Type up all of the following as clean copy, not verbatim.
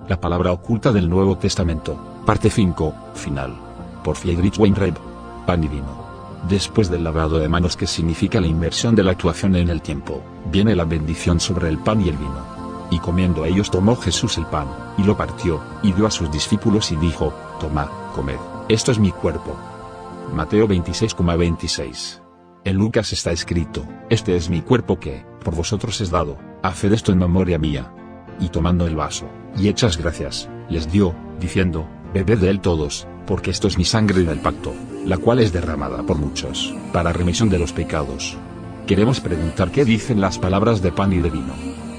La palabra oculta del Nuevo Testamento, parte 5, final. Por Friedrich Weinreib. Pan y vino. Después del lavado de manos, que significa la inversión de la actuación en el tiempo, viene la bendición sobre el pan y el vino. Y comiendo ellos, tomó Jesús el pan, y lo partió, y dio a sus discípulos y dijo: Tomad, comed, esto es mi cuerpo. Mateo 26,26. En Lucas está escrito: Este es mi cuerpo que, por vosotros es dado, haced esto en memoria mía. Y tomando el vaso, y hechas gracias, les dio, diciendo: Bebed de él todos, porque esto es mi sangre del pacto, la cual es derramada por muchos, para remisión de los pecados. Queremos preguntar qué dicen las palabras de pan y de vino.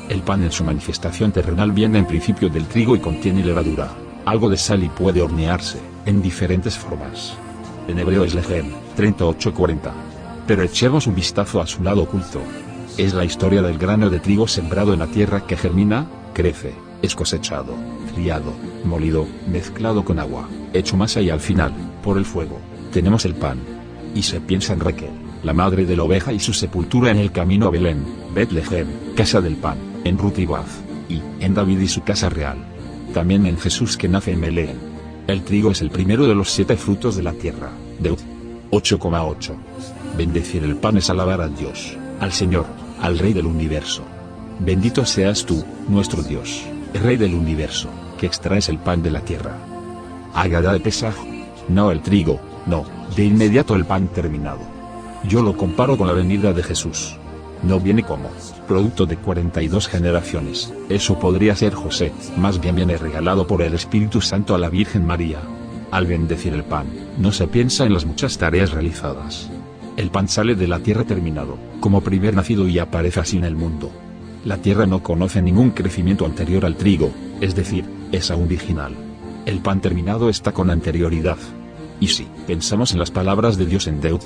El pan en su manifestación terrenal viene en principio del trigo y contiene levadura, algo de sal, y puede hornearse, en diferentes formas. En hebreo es lejem, 38:40. Pero echemos un vistazo a su lado oculto. Es la historia del grano de trigo sembrado en la tierra que germina, crece, es cosechado, criado, molido, mezclado con agua, hecho masa y al final, por el fuego, tenemos el pan. Y se piensa en Raquel, la madre de la oveja, y su sepultura en el camino a Belén, Betlehem, casa del pan, en Ruth y Boaz, y en David y su casa real. También en Jesús, que nace en Belén. El trigo es el primero de los 7 frutos de la tierra. Deut. 8,8. Bendecir el pan es alabar a Dios, al Señor, al Rey del universo. Bendito seas tú, nuestro Dios, el Rey del universo, que extraes el pan de la tierra. Haggadah de Pesaj. No el trigo, no, de inmediato el pan terminado. Yo lo comparo con la venida de Jesús. No viene como producto de 42 generaciones, eso podría ser José, más bien viene regalado por el Espíritu Santo a la Virgen María. Al bendecir el pan, no se piensa en las muchas tareas realizadas. El pan sale de la tierra terminado, como primer nacido, y aparece así en el mundo. La tierra no conoce ningún crecimiento anterior al trigo, es decir, es aún virginal. El pan terminado está con anterioridad. Y si pensamos en las palabras de Dios en Deut.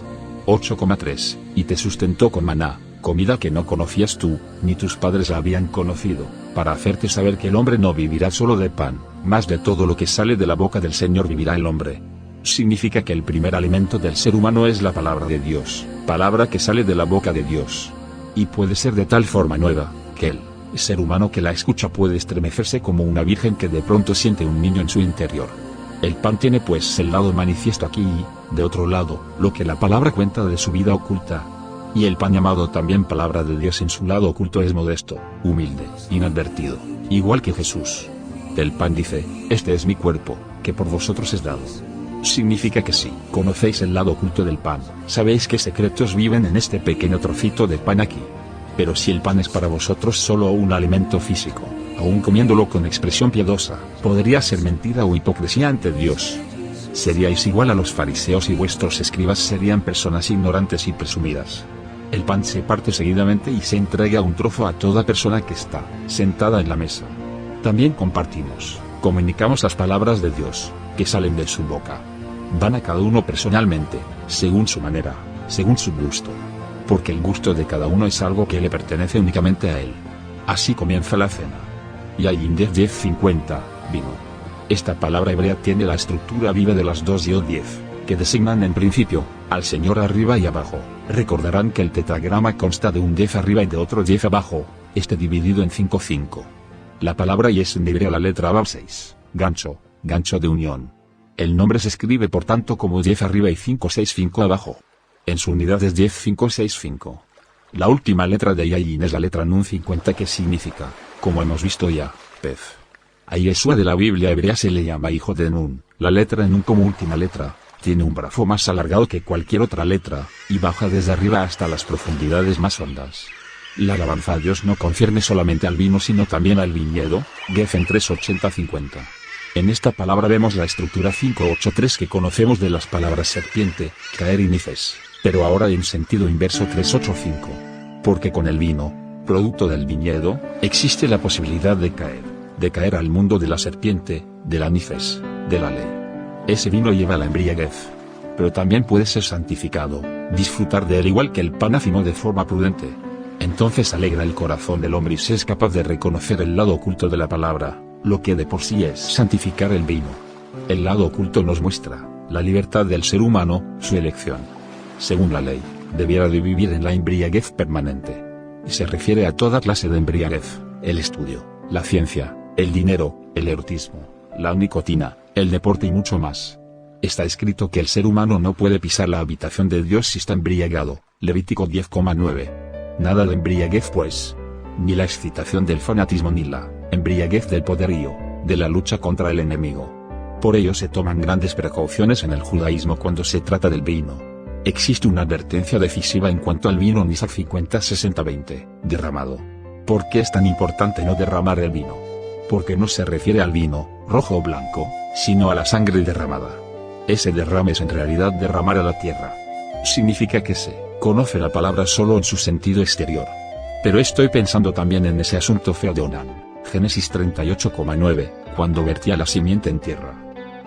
8,3, y te sustentó con maná, comida que no conocías tú, ni tus padres la habían conocido, para hacerte saber que el hombre no vivirá solo de pan, mas de todo lo que sale de la boca del Señor vivirá el hombre. Significa que el primer alimento del ser humano es la palabra de Dios, palabra que sale de la boca de Dios. Y puede ser de tal forma nueva, que el ser humano que la escucha puede estremecerse como una virgen que de pronto siente un niño en su interior. El pan tiene pues el lado manifiesto aquí y, de otro lado, lo que la palabra cuenta de su vida oculta. Y el pan, llamado también palabra de Dios, en su lado oculto es modesto, humilde, inadvertido, igual que Jesús. Del pan dice: Este es mi cuerpo, que por vosotros es dado. Significa que si conocéis el lado oculto del pan, sabéis qué secretos viven en este pequeño trocito de pan aquí. Pero si el pan es para vosotros solo un alimento físico, aun comiéndolo con expresión piadosa, podría ser mentira o hipocresía ante Dios. Seríais igual a los fariseos, y vuestros escribas serían personas ignorantes y presumidas. El pan se parte seguidamente y se entrega un trozo a toda persona que está sentada en la mesa. También compartimos, comunicamos las palabras de Dios, que salen de su boca. Van a cada uno personalmente, según su manera, según su gusto. Porque el gusto de cada uno es algo que le pertenece únicamente a él. Así comienza la cena. Yayin 10:50, vino. Esta palabra hebrea tiene la estructura viva de las 2 y 10, que designan en principio, al Señor arriba y abajo. Recordarán que el tetragrama consta de un 10 arriba y de otro 10 abajo, dividido en 5:5. La palabra y es en hebreo la letra Vav 6, gancho, gancho de unión. El nombre se escribe por tanto como 10 arriba y 565 abajo. En su unidad es 10,565. La última letra de Yayin es la letra Nun 50, que significa, como hemos visto ya, pez. A Yeshua de la Biblia hebrea se le llama hijo de Nun. La letra Nun como última letra, tiene un brazo más alargado que cualquier otra letra, y baja desde arriba hasta las profundidades más hondas. La alabanza a Dios no concierne solamente al vino sino también al viñedo, Gefen 3:80-50. En esta palabra vemos la estructura 5:8-3 que conocemos de las palabras serpiente, caer y nifes, pero ahora en sentido inverso 3:8-5. Porque con el vino, producto del viñedo, existe la posibilidad de caer al mundo de la serpiente, de la nifes, de la ley. Ese vino lleva la embriaguez, pero también puede ser santificado, disfrutar de él igual que el pan ácimo de forma prudente. Entonces alegra el corazón del hombre y se es capaz de reconocer el lado oculto de la palabra, lo que de por sí es santificar el vino. El lado oculto nos muestra la libertad del ser humano, su elección. Según la ley, debiera de vivir en la embriaguez permanente. Y se refiere a toda clase de embriaguez: el estudio, la ciencia, el dinero, el erotismo, la nicotina, el deporte y mucho más. Está escrito que el ser humano no puede pisar la habitación de Dios si está embriagado, Levítico 10,9. Nada de embriaguez pues. Ni la excitación del fanatismo ni la embriaguez del poderío, de la lucha contra el enemigo. Por ello se toman grandes precauciones en el judaísmo cuando se trata del vino. Existe una advertencia decisiva en cuanto al vino Nisa 50-60-20, derramado. ¿Por qué es tan importante no derramar el vino? Porque no se refiere al vino, rojo o blanco, sino a la sangre derramada. Ese derrame es en realidad derramar a la tierra. Significa que se conoce la palabra solo en su sentido exterior. Pero estoy pensando también en ese asunto feo de Onán, Génesis 38,9, cuando vertía la simiente en tierra.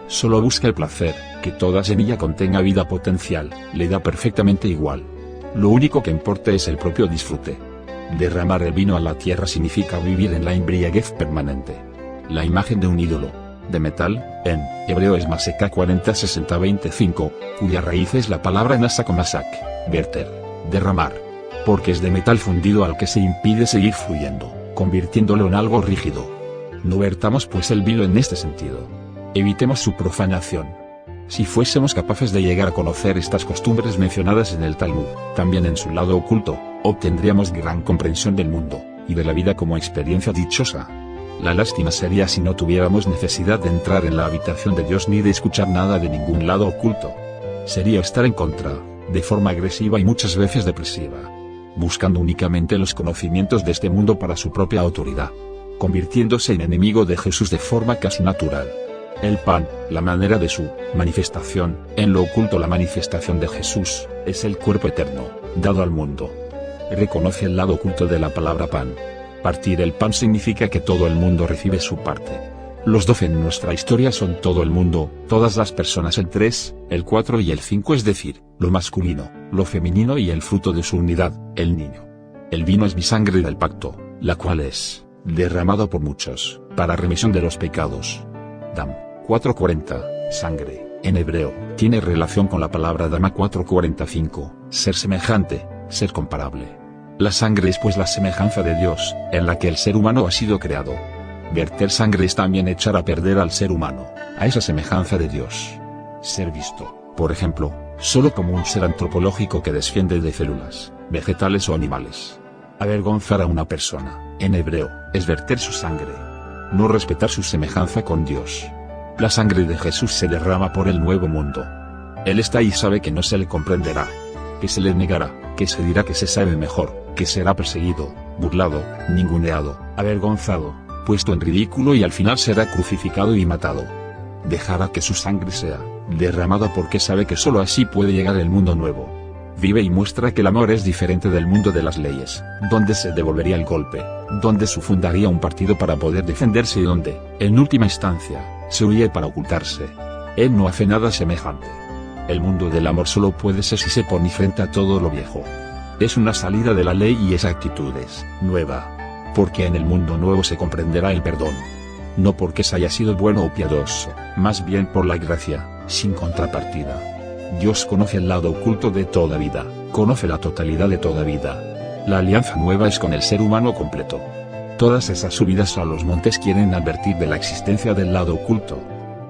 Solo busca el placer, que toda semilla contenga vida potencial, le da perfectamente igual. Lo único que importa es el propio disfrute. Derramar el vino a la tierra significa vivir en la embriaguez permanente. La imagen de un ídolo, de metal, en hebreo es Maseka 40-60-25, cuya raíz es la palabra nasakomasak, verter, derramar. Porque es de metal fundido al que se impide seguir fluyendo, convirtiéndolo en algo rígido. No vertamos pues el vino en este sentido. Evitemos su profanación. Si fuésemos capaces de llegar a conocer estas costumbres mencionadas en el Talmud, también en su lado oculto, obtendríamos gran comprensión del mundo, y de la vida como experiencia dichosa. La lástima sería si no tuviéramos necesidad de entrar en la habitación de Dios ni de escuchar nada de ningún lado oculto. Sería estar en contra, de forma agresiva y muchas veces depresiva, buscando únicamente los conocimientos de este mundo para su propia autoridad, convirtiéndose en enemigo de Jesús de forma casi natural. El pan, la manera de su manifestación, en lo oculto la manifestación de Jesús, es el cuerpo eterno, dado al mundo. Reconoce el lado oculto de la palabra pan. Partir el pan significa que todo el mundo recibe su parte. Los 12 en nuestra historia son todo el mundo, todas las personas, el 3, el 4 y el 5, es decir, lo masculino, lo femenino y el fruto de su unidad, el niño. El vino es mi sangre del pacto, la cual es derramado por muchos, para remisión de los pecados. Dam 4:40, sangre, en hebreo, tiene relación con la palabra Dama 4:45, ser semejante, ser comparable. La sangre es pues la semejanza de Dios, en la que el ser humano ha sido creado. Verter sangre es también echar a perder al ser humano, a esa semejanza de Dios. Ser visto, por ejemplo, solo como un ser antropológico que desciende de células, vegetales o animales. Avergonzar a una persona, en hebreo, es verter su sangre. No respetar su semejanza con Dios. La sangre de Jesús se derrama por el nuevo mundo. Él está y sabe que no se le comprenderá, que se le negará, que se dirá que se sabe mejor, que será perseguido, burlado, ninguneado, avergonzado, puesto en ridículo y al final será crucificado y matado. Dejará que su sangre sea derramada porque sabe que solo así puede llegar el mundo nuevo. Vive y muestra que el amor es diferente del mundo de las leyes, donde se devolvería el golpe, donde se fundaría un partido para poder defenderse y donde, en última instancia, se huye para ocultarse. Él no hace nada semejante. El mundo del amor solo puede ser si se pone frente a todo lo viejo. Es una salida de la ley y esa actitud es nueva. Porque en el mundo nuevo se comprenderá el perdón. No porque se haya sido bueno o piadoso, más bien por la gracia, sin contrapartida. Dios conoce el lado oculto de toda vida, conoce la totalidad de toda vida. La alianza nueva es con el ser humano completo. Todas esas subidas a los montes quieren advertir de la existencia del lado oculto.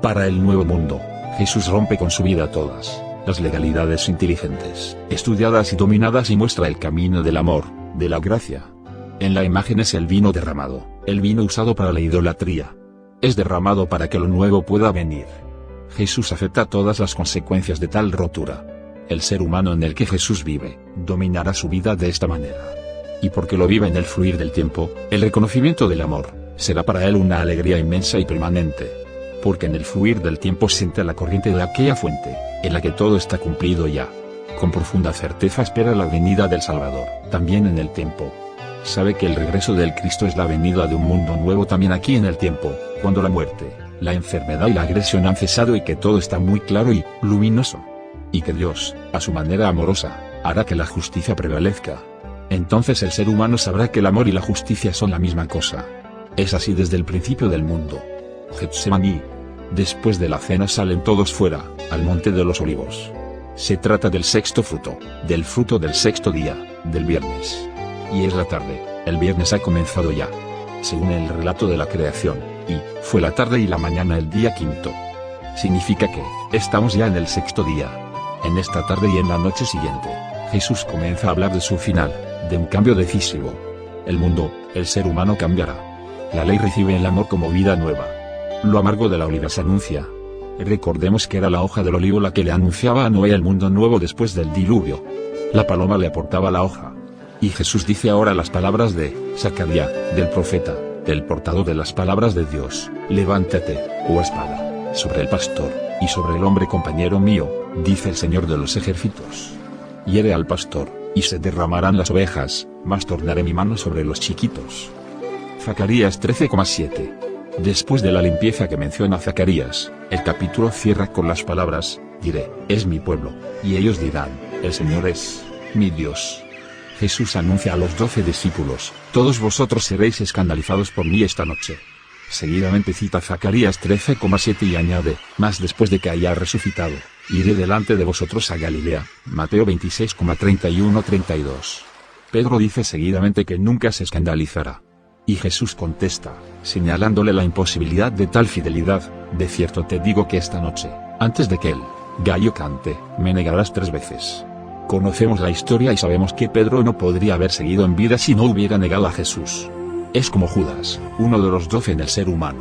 Para el nuevo mundo, Jesús rompe con su vida todas las legalidades inteligentes, estudiadas y dominadas y muestra el camino del amor, de la gracia. En la imagen es el vino derramado, el vino usado para la idolatría. Es derramado para que lo nuevo pueda venir. Jesús acepta todas las consecuencias de tal rotura. El ser humano en el que Jesús vive, dominará su vida de esta manera. Y porque lo vive en el fluir del tiempo, el reconocimiento del amor, será para él una alegría inmensa y permanente. Porque en el fluir del tiempo siente la corriente de aquella fuente, en la que todo está cumplido ya. Con profunda certeza espera la venida del Salvador, también en el tiempo. Sabe que el regreso del Cristo es la venida de un mundo nuevo también aquí en el tiempo, cuando la muerte, la enfermedad y la agresión han cesado y que todo está muy claro y luminoso. Y que Dios, a su manera amorosa, hará que la justicia prevalezca. Entonces el ser humano sabrá que el amor y la justicia son la misma cosa. Es así desde el principio del mundo. Getsemaní. Después de la cena salen todos fuera, al monte de los olivos. Se trata del sexto fruto, del fruto del sexto día, del viernes. Y es la tarde, el viernes ha comenzado ya. Según el relato de la creación, Y fue la tarde y la mañana el día quinto. Significa que estamos ya en el sexto día. En esta tarde y en la noche siguiente, Jesús comienza a hablar de su final, de un cambio decisivo. El mundo, el ser humano cambiará. La ley recibe el amor como vida nueva. Lo amargo de la oliva se anuncia. Recordemos que era la hoja del olivo la que le anunciaba a Noé el mundo nuevo después del diluvio. La paloma le aportaba la hoja. Y Jesús dice ahora las palabras de Zacarías, del profeta, del portador de las palabras de Dios: levántate, oh espada, sobre el pastor, y sobre el hombre compañero mío, dice el Señor de los ejércitos. Hiere al pastor, y se derramarán las ovejas, mas tornaré mi mano sobre los chiquitos. Zacarías 13,7. Después de la limpieza que menciona Zacarías, el capítulo cierra con las palabras: diré, es mi pueblo, y ellos dirán, el Señor es mi Dios. Jesús anuncia a los 12 discípulos: todos vosotros seréis escandalizados por mí esta noche. Seguidamente cita Zacarías 13,7 y añade: mas después de que haya resucitado, iré delante de vosotros a Galilea. Mateo 26,31-32. Pedro dice seguidamente que nunca se escandalizará. Y Jesús contesta, señalándole la imposibilidad de tal fidelidad: de cierto te digo que esta noche, antes de que el gallo cante, me negarás 3 veces. Conocemos la historia y sabemos que Pedro no podría haber seguido en vida si no hubiera negado a Jesús. Es como Judas, uno de los 12 en el ser humano.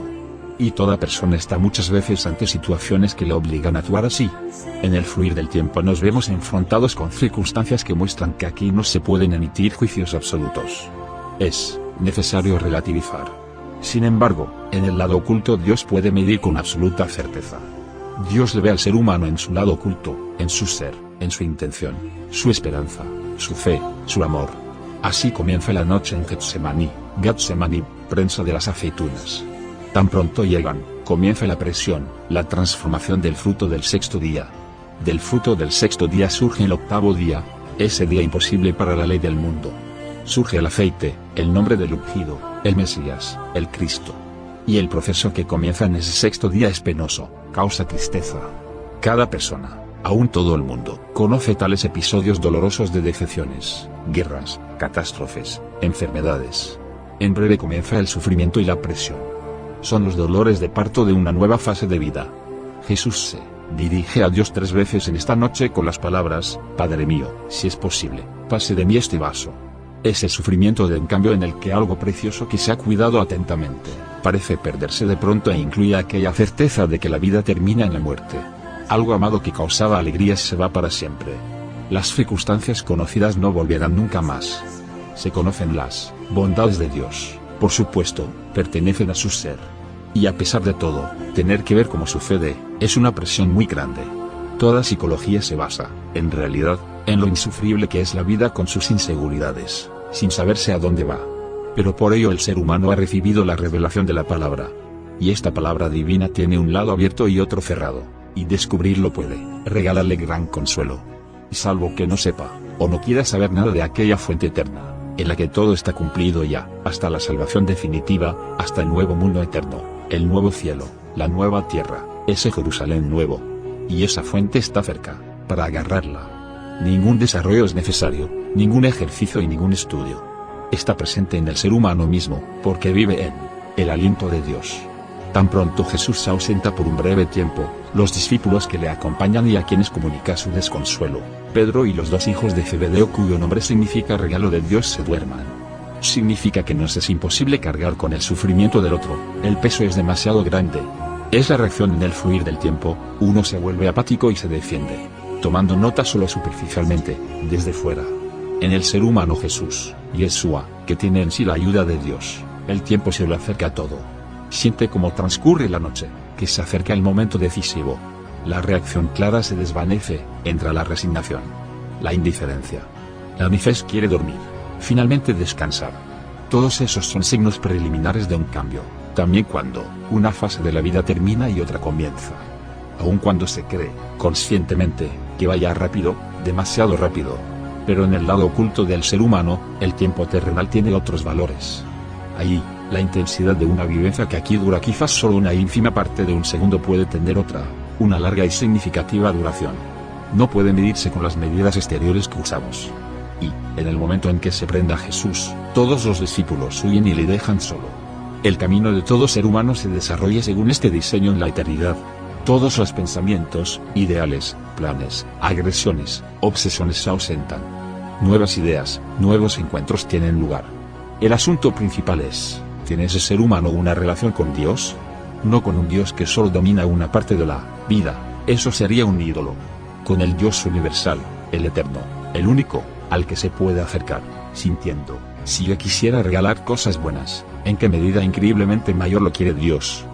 Y toda persona está muchas veces ante situaciones que le obligan a actuar así. En el fluir del tiempo nos vemos enfrentados con circunstancias que muestran que aquí no se pueden emitir juicios absolutos. Es necesario relativizar. Sin embargo, en el lado oculto Dios puede medir con absoluta certeza. Dios le ve al ser humano en su lado oculto, en su ser, en su intención, su esperanza, su fe, su amor. Así comienza la noche en Getsemaní, prensa de las aceitunas. Tan pronto llegan, comienza la presión, la transformación del fruto del sexto día. Del fruto del sexto día surge el octavo día, ese día imposible para la ley del mundo. Surge el aceite, el nombre del ungido, el Mesías, el Cristo. Y el proceso que comienza en ese sexto día es penoso, causa tristeza. Cada persona, aún todo el mundo, conoce tales episodios dolorosos de decepciones, guerras, catástrofes, enfermedades. En breve comienza el sufrimiento y la presión. Son los dolores de parto de una nueva fase de vida. Jesús se dirige a Dios 3 veces en esta noche con las palabras: Padre mío, si es posible, pase de mí este vaso. Es el sufrimiento de un cambio en el que algo precioso que se ha cuidado atentamente, parece perderse de pronto e incluye aquella certeza de que la vida termina en la muerte. Algo amado que causaba alegrías se va para siempre. Las circunstancias conocidas no volverán nunca más. Se conocen las bondades de Dios, por supuesto, pertenecen a su ser. Y a pesar de todo, tener que ver cómo sucede, es una presión muy grande. Toda psicología se basa, en realidad, en lo insufrible que es la vida con sus inseguridades, sin saberse a dónde va. Pero por ello el ser humano ha recibido la revelación de la palabra. Y esta palabra divina tiene un lado abierto y otro cerrado, y descubrirlo puede regalarle gran consuelo. Y salvo que no sepa, o no quiera saber nada de aquella fuente eterna, en la que todo está cumplido ya, hasta la salvación definitiva, hasta el nuevo mundo eterno, el nuevo cielo, la nueva tierra, ese Jerusalén nuevo. Y esa fuente está cerca, para agarrarla. Ningún desarrollo es necesario, ningún ejercicio y ningún estudio. Está presente en el ser humano mismo, porque vive en el aliento de Dios. Tan pronto Jesús se ausenta por un breve tiempo, los discípulos que le acompañan y a quienes comunica su desconsuelo, Pedro y los 2 hijos de Zebedeo, cuyo nombre significa regalo de Dios, se duerman. Significa que nos es imposible cargar con el sufrimiento del otro, el peso es demasiado grande. Es la reacción en el fluir del tiempo, uno se vuelve apático y se defiende, tomando nota solo superficialmente, desde fuera. En el ser humano Jesús, Yeshua, que tiene en sí la ayuda de Dios, el tiempo se le acerca a todo. Siente cómo transcurre la noche, que se acerca el momento decisivo. La reacción clara se desvanece, entra la resignación, la indiferencia. La nifez quiere dormir, finalmente descansar. Todos esos son signos preliminares de un cambio, también cuando una fase de la vida termina y otra comienza. Aun cuando se cree, conscientemente, que vaya rápido, demasiado rápido. Pero en el lado oculto del ser humano, el tiempo terrenal tiene otros valores. Allí, la intensidad de una vivencia que aquí dura quizás solo una ínfima parte de un segundo puede tener otra, una larga y significativa duración. No puede medirse con las medidas exteriores que usamos. Y, en el momento en que se prenda Jesús, todos los discípulos huyen y le dejan solo. El camino de todo ser humano se desarrolla según este diseño en la eternidad. Todos los pensamientos, ideales, planes, agresiones, obsesiones se ausentan. Nuevas ideas, nuevos encuentros tienen lugar. El asunto principal es, ¿tiene ese ser humano una relación con Dios? No con un Dios que solo domina una parte de la vida, eso sería un ídolo. Con el Dios universal, el eterno, el único, al que se puede acercar, sintiendo, si yo quisiera regalar cosas buenas, ¿en qué medida increíblemente mayor lo quiere Dios?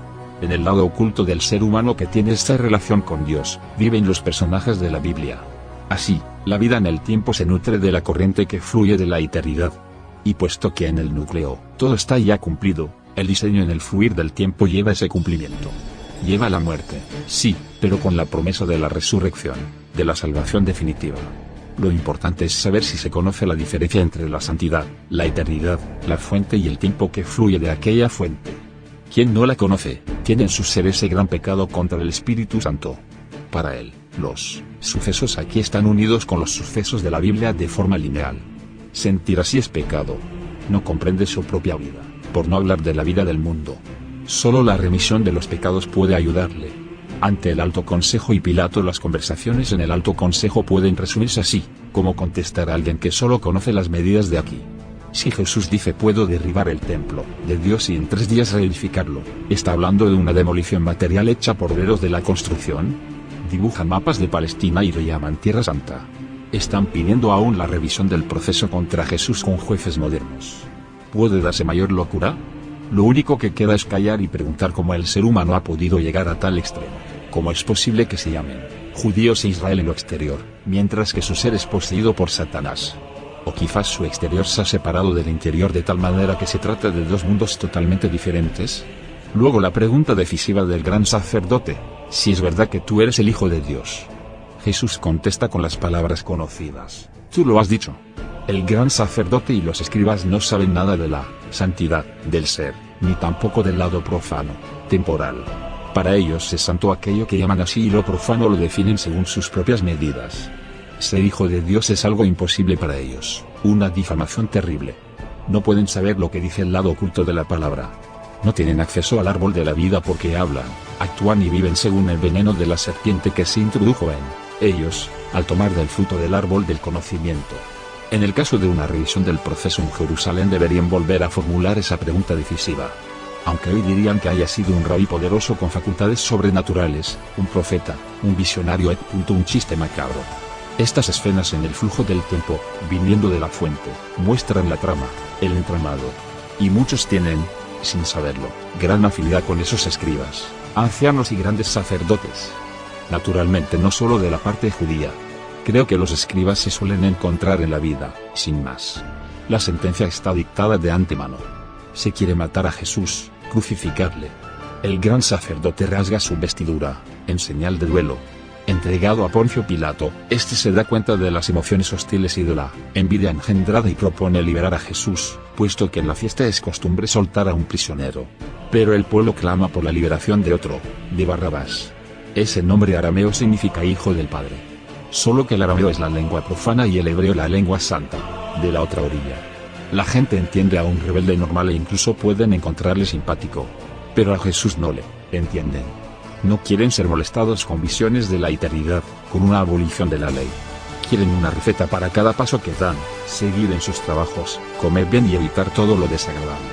En el lado oculto del ser humano que tiene esta relación con Dios, viven los personajes de la Biblia. Así, la vida en el tiempo se nutre de la corriente que fluye de la eternidad. Y puesto que en el núcleo, todo está ya cumplido, el diseño en el fluir del tiempo lleva ese cumplimiento. Lleva a la muerte, sí, pero con la promesa de la resurrección, de la salvación definitiva. Lo importante es saber si se conoce la diferencia entre la santidad, la eternidad, la fuente y el tiempo que fluye de aquella fuente. Quien no la conoce, tiene en su ser ese gran pecado contra el Espíritu Santo. Para él, los sucesos aquí están unidos con los sucesos de la Biblia de forma lineal. Sentir así es pecado. No comprende su propia vida, por no hablar de la vida del mundo. Solo la remisión de los pecados puede ayudarle. Ante el Alto Consejo y Pilato, las conversaciones en el Alto Consejo pueden resumirse así, como contestar a alguien que solo conoce las medidas de aquí. Si Jesús dice puedo derribar el templo de Dios y en 3 días reedificarlo, ¿está hablando de una demolición material hecha por obreros de la construcción? Dibujan mapas de Palestina y lo llaman Tierra Santa. Están pidiendo aún la revisión del proceso contra Jesús con jueces modernos. ¿Puede darse mayor locura? Lo único que queda es callar y preguntar cómo el ser humano ha podido llegar a tal extremo. ¿Cómo es posible que se llamen judíos e Israel en lo exterior, mientras que su ser es poseído por Satanás? O quizás su exterior se ha separado del interior de tal manera que se trata de 2 mundos totalmente diferentes. Luego la pregunta decisiva del gran sacerdote, si es verdad que tú eres el Hijo de Dios. Jesús contesta con las palabras conocidas, tú lo has dicho. El gran sacerdote y los escribas no saben nada de la santidad del ser, ni tampoco del lado profano, temporal. Para ellos es santo aquello que llaman así y lo profano lo definen según sus propias medidas. Ser hijo de Dios es algo imposible para ellos, una difamación terrible. No pueden saber lo que dice el lado oculto de la palabra. No tienen acceso al árbol de la vida porque hablan, actúan y viven según el veneno de la serpiente que se introdujo en ellos, al tomar del fruto del árbol del conocimiento. En el caso de una revisión del proceso en Jerusalén deberían volver a formular esa pregunta decisiva. Aunque hoy dirían que haya sido un rabí poderoso con facultades sobrenaturales, un profeta, un visionario un chiste macabro. Estas escenas en el flujo del tiempo, viniendo de la fuente, muestran la trama, el entramado. Y muchos tienen, sin saberlo, gran afinidad con esos escribas, ancianos y grandes sacerdotes. Naturalmente no solo de la parte judía. Creo que los escribas se suelen encontrar en la vida, sin más. La sentencia está dictada de antemano. Se quiere matar a Jesús, crucificarle. El gran sacerdote rasga su vestidura, en señal de duelo. Entregado a Poncio Pilato, este se da cuenta de las emociones hostiles y de la envidia engendrada y propone liberar a Jesús, puesto que en la fiesta es costumbre soltar a un prisionero. Pero el pueblo clama por la liberación de otro, de Barrabás. Ese nombre arameo significa hijo del Padre. Solo que el arameo es la lengua profana y el hebreo la lengua santa, de la otra orilla. La gente entiende a un rebelde normal e incluso pueden encontrarle simpático. Pero a Jesús no le entienden. No quieren ser molestados con visiones de la eternidad, con una abolición de la ley. Quieren una receta para cada paso que dan, seguir en sus trabajos, comer bien y evitar todo lo desagradable.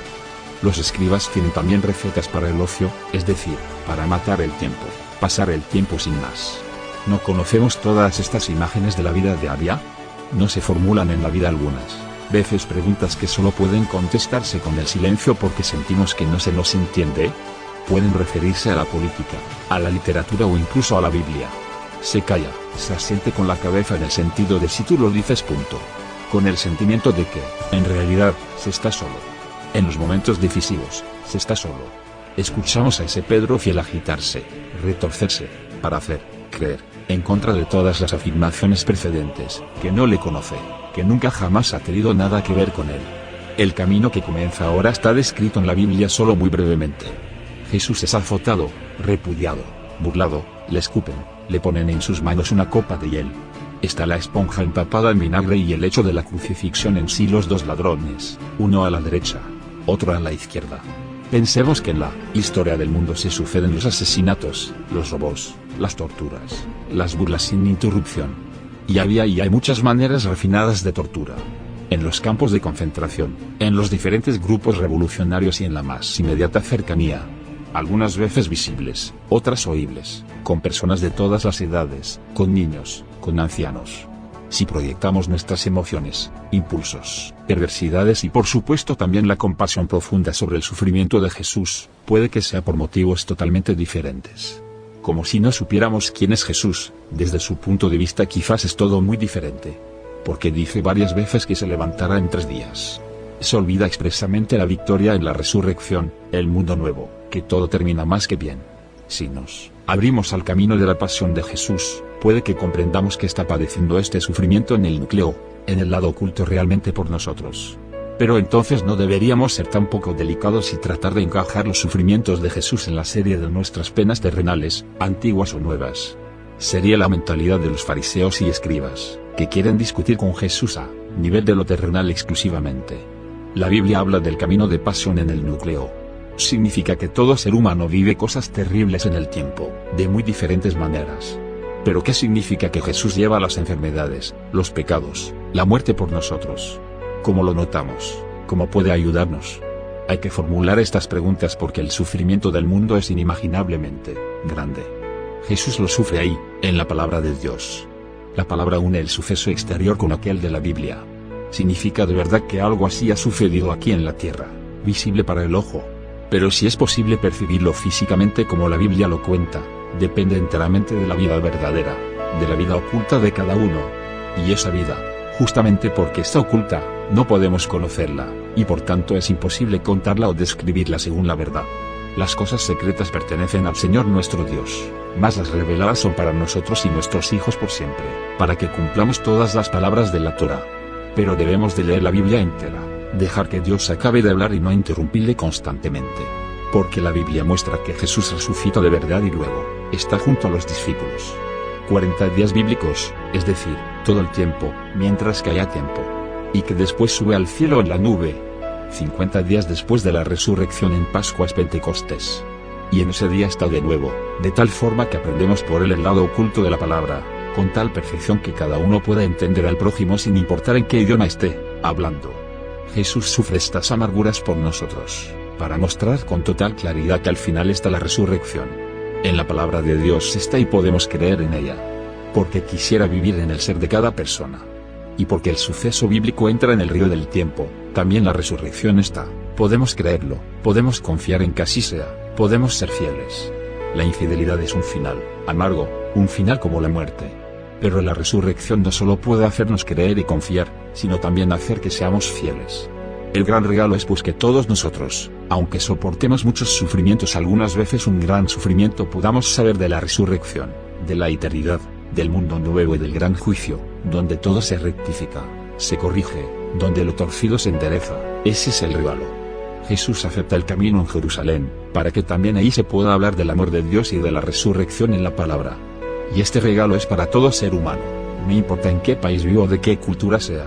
Los escribas tienen también recetas para el ocio, es decir, para matar el tiempo, pasar el tiempo sin más. ¿No conocemos todas estas imágenes de la vida de Abia? No se formulan en la vida algunas veces preguntas que solo pueden contestarse con el silencio porque sentimos que no se nos entiende. Pueden referirse a la política, a la literatura o incluso a la Biblia. Se calla, se asiente con la cabeza en el sentido de si tú lo dices punto. Con el sentimiento de que, en realidad, se está solo. En los momentos decisivos, se está solo. Escuchamos a ese Pedro fiel agitarse, retorcerse, para hacer, creer, en contra de todas las afirmaciones precedentes, que no le conoce, que nunca jamás ha tenido nada que ver con él. El camino que comienza ahora está descrito en la Biblia solo muy brevemente. Jesús es azotado, repudiado, burlado, le escupen, le ponen en sus manos una copa de hiel. Está la esponja empapada en vinagre y el hecho de la crucifixión en sí los 2 ladrones, uno a la derecha, otro a la izquierda. Pensemos que en la historia del mundo se suceden los asesinatos, los robos, las torturas, las burlas sin interrupción. Y había y hay muchas maneras refinadas de tortura. En los campos de concentración, en los diferentes grupos revolucionarios y en la más inmediata cercanía. Algunas veces visibles, otras oíbles, con personas de todas las edades, con niños, con ancianos. Si proyectamos nuestras emociones, impulsos, perversidades y por supuesto también la compasión profunda sobre el sufrimiento de Jesús, puede que sea por motivos totalmente diferentes. Como si no supiéramos quién es Jesús, desde su punto de vista quizás es todo muy diferente. Porque dice varias veces que se levantará en 3 días. Se olvida expresamente la victoria en la resurrección, el mundo nuevo, que todo termina más que bien. Si nos abrimos al camino de la pasión de Jesús, puede que comprendamos que está padeciendo este sufrimiento en el núcleo, en el lado oculto realmente por nosotros. Pero entonces no deberíamos ser tan poco delicados y tratar de encajar los sufrimientos de Jesús en la serie de nuestras penas terrenales, antiguas o nuevas. Sería la mentalidad de los fariseos y escribas, que quieren discutir con Jesús a nivel de lo terrenal exclusivamente. La Biblia habla del camino de pasión en el núcleo. Significa que todo ser humano vive cosas terribles en el tiempo, de muy diferentes maneras. Pero ¿qué significa que Jesús lleva las enfermedades, los pecados, la muerte por nosotros? ¿Cómo lo notamos? ¿Cómo puede ayudarnos? Hay que formular estas preguntas porque el sufrimiento del mundo es inimaginablemente grande. Jesús lo sufre ahí, en la palabra de Dios. La palabra une el suceso exterior con aquel de la Biblia. Significa de verdad que algo así ha sucedido aquí en la tierra, visible para el ojo. Pero si es posible percibirlo físicamente como la Biblia lo cuenta, depende enteramente de la vida verdadera, de la vida oculta de cada uno. Y esa vida, justamente porque está oculta, no podemos conocerla, y por tanto es imposible contarla o describirla según la verdad. Las cosas secretas pertenecen al Señor nuestro Dios, mas las reveladas son para nosotros y nuestros hijos por siempre, para que cumplamos todas las palabras de la Torá. Pero debemos de leer la Biblia entera, dejar que Dios acabe de hablar y no interrumpirle constantemente. Porque la Biblia muestra que Jesús resucitó de verdad y luego está junto a los discípulos. 40 días bíblicos, es decir, todo el tiempo, mientras que haya tiempo. Y que después sube al cielo en la nube. 50 días después de la resurrección en Pascua es Pentecostés. Y en ese día está de nuevo, de tal forma que aprendemos por él el lado oculto de la palabra, con tal perfección que cada uno pueda entender al prójimo sin importar en qué idioma esté hablando. Jesús sufre estas amarguras por nosotros, para mostrar con total claridad que al final está la resurrección. En la palabra de Dios está y podemos creer en ella. Porque quisiera vivir en el ser de cada persona. Y porque el suceso bíblico entra en el río del tiempo, también la resurrección está. Podemos creerlo, podemos confiar en que así sea, podemos ser fieles. La infidelidad es un final, amargo, un final como la muerte. Pero la resurrección no solo puede hacernos creer y confiar, sino también hacer que seamos fieles. El gran regalo es pues que todos nosotros, aunque soportemos muchos sufrimientos, algunas veces un gran sufrimiento, podamos saber de la resurrección, de la eternidad, del mundo nuevo y del gran juicio, donde todo se rectifica, se corrige, donde lo torcido se endereza. Ese es el regalo. Jesús acepta el camino en Jerusalén, para que también ahí se pueda hablar del amor de Dios y de la resurrección en la palabra. Y este regalo es para todo ser humano, no importa en qué país viva o de qué cultura sea.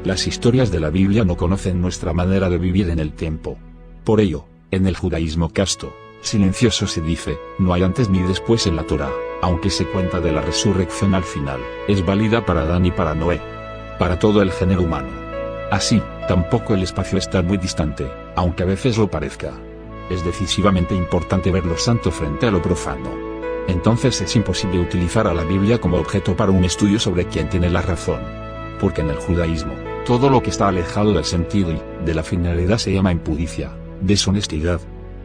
Las historias de la Biblia no conocen nuestra manera de vivir en el tiempo. Por ello, en el judaísmo casto, silencioso se dice, no hay antes ni después en la Torá, aunque se cuenta de la resurrección al final, es válida para Adán y para Noé. Para todo el género humano. Así, tampoco el espacio está muy distante, aunque a veces lo parezca. Es decisivamente importante ver lo santo frente a lo profano. Entonces es imposible utilizar a la Biblia como objeto para un estudio sobre quién tiene la razón. Porque en el judaísmo, todo lo que está alejado del sentido y de la finalidad se llama impudicia, deshonestidad.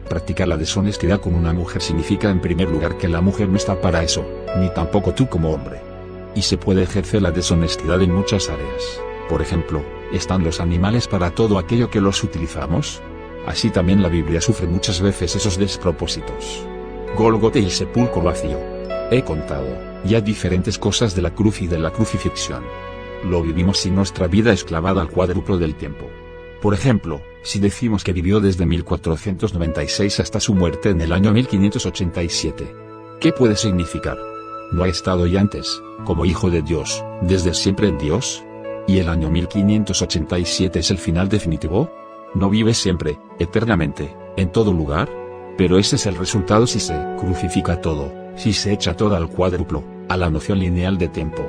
Practicar la deshonestidad con una mujer significa en primer lugar que la mujer no está para eso, ni tampoco tú como hombre. Y se puede ejercer la deshonestidad en muchas áreas. Por ejemplo, ¿están los animales para todo aquello que los utilizamos? Así también la Biblia sufre muchas veces esos despropósitos. Gólgota y el sepulcro vacío. He contado ya diferentes cosas de la cruz y de la crucifixión. Lo vivimos si nuestra vida es clavada al cuádruplo del tiempo. Por ejemplo, si decimos que vivió desde 1496 hasta su muerte en el año 1587. ¿Qué puede significar? ¿No ha estado ya antes, como hijo de Dios, desde siempre en Dios? ¿Y el año 1587 es el final definitivo? ¿No vive siempre, eternamente, ¿En todo lugar? Pero ese es el resultado si se crucifica todo, si se echa todo al cuádruplo, a la noción lineal de tiempo.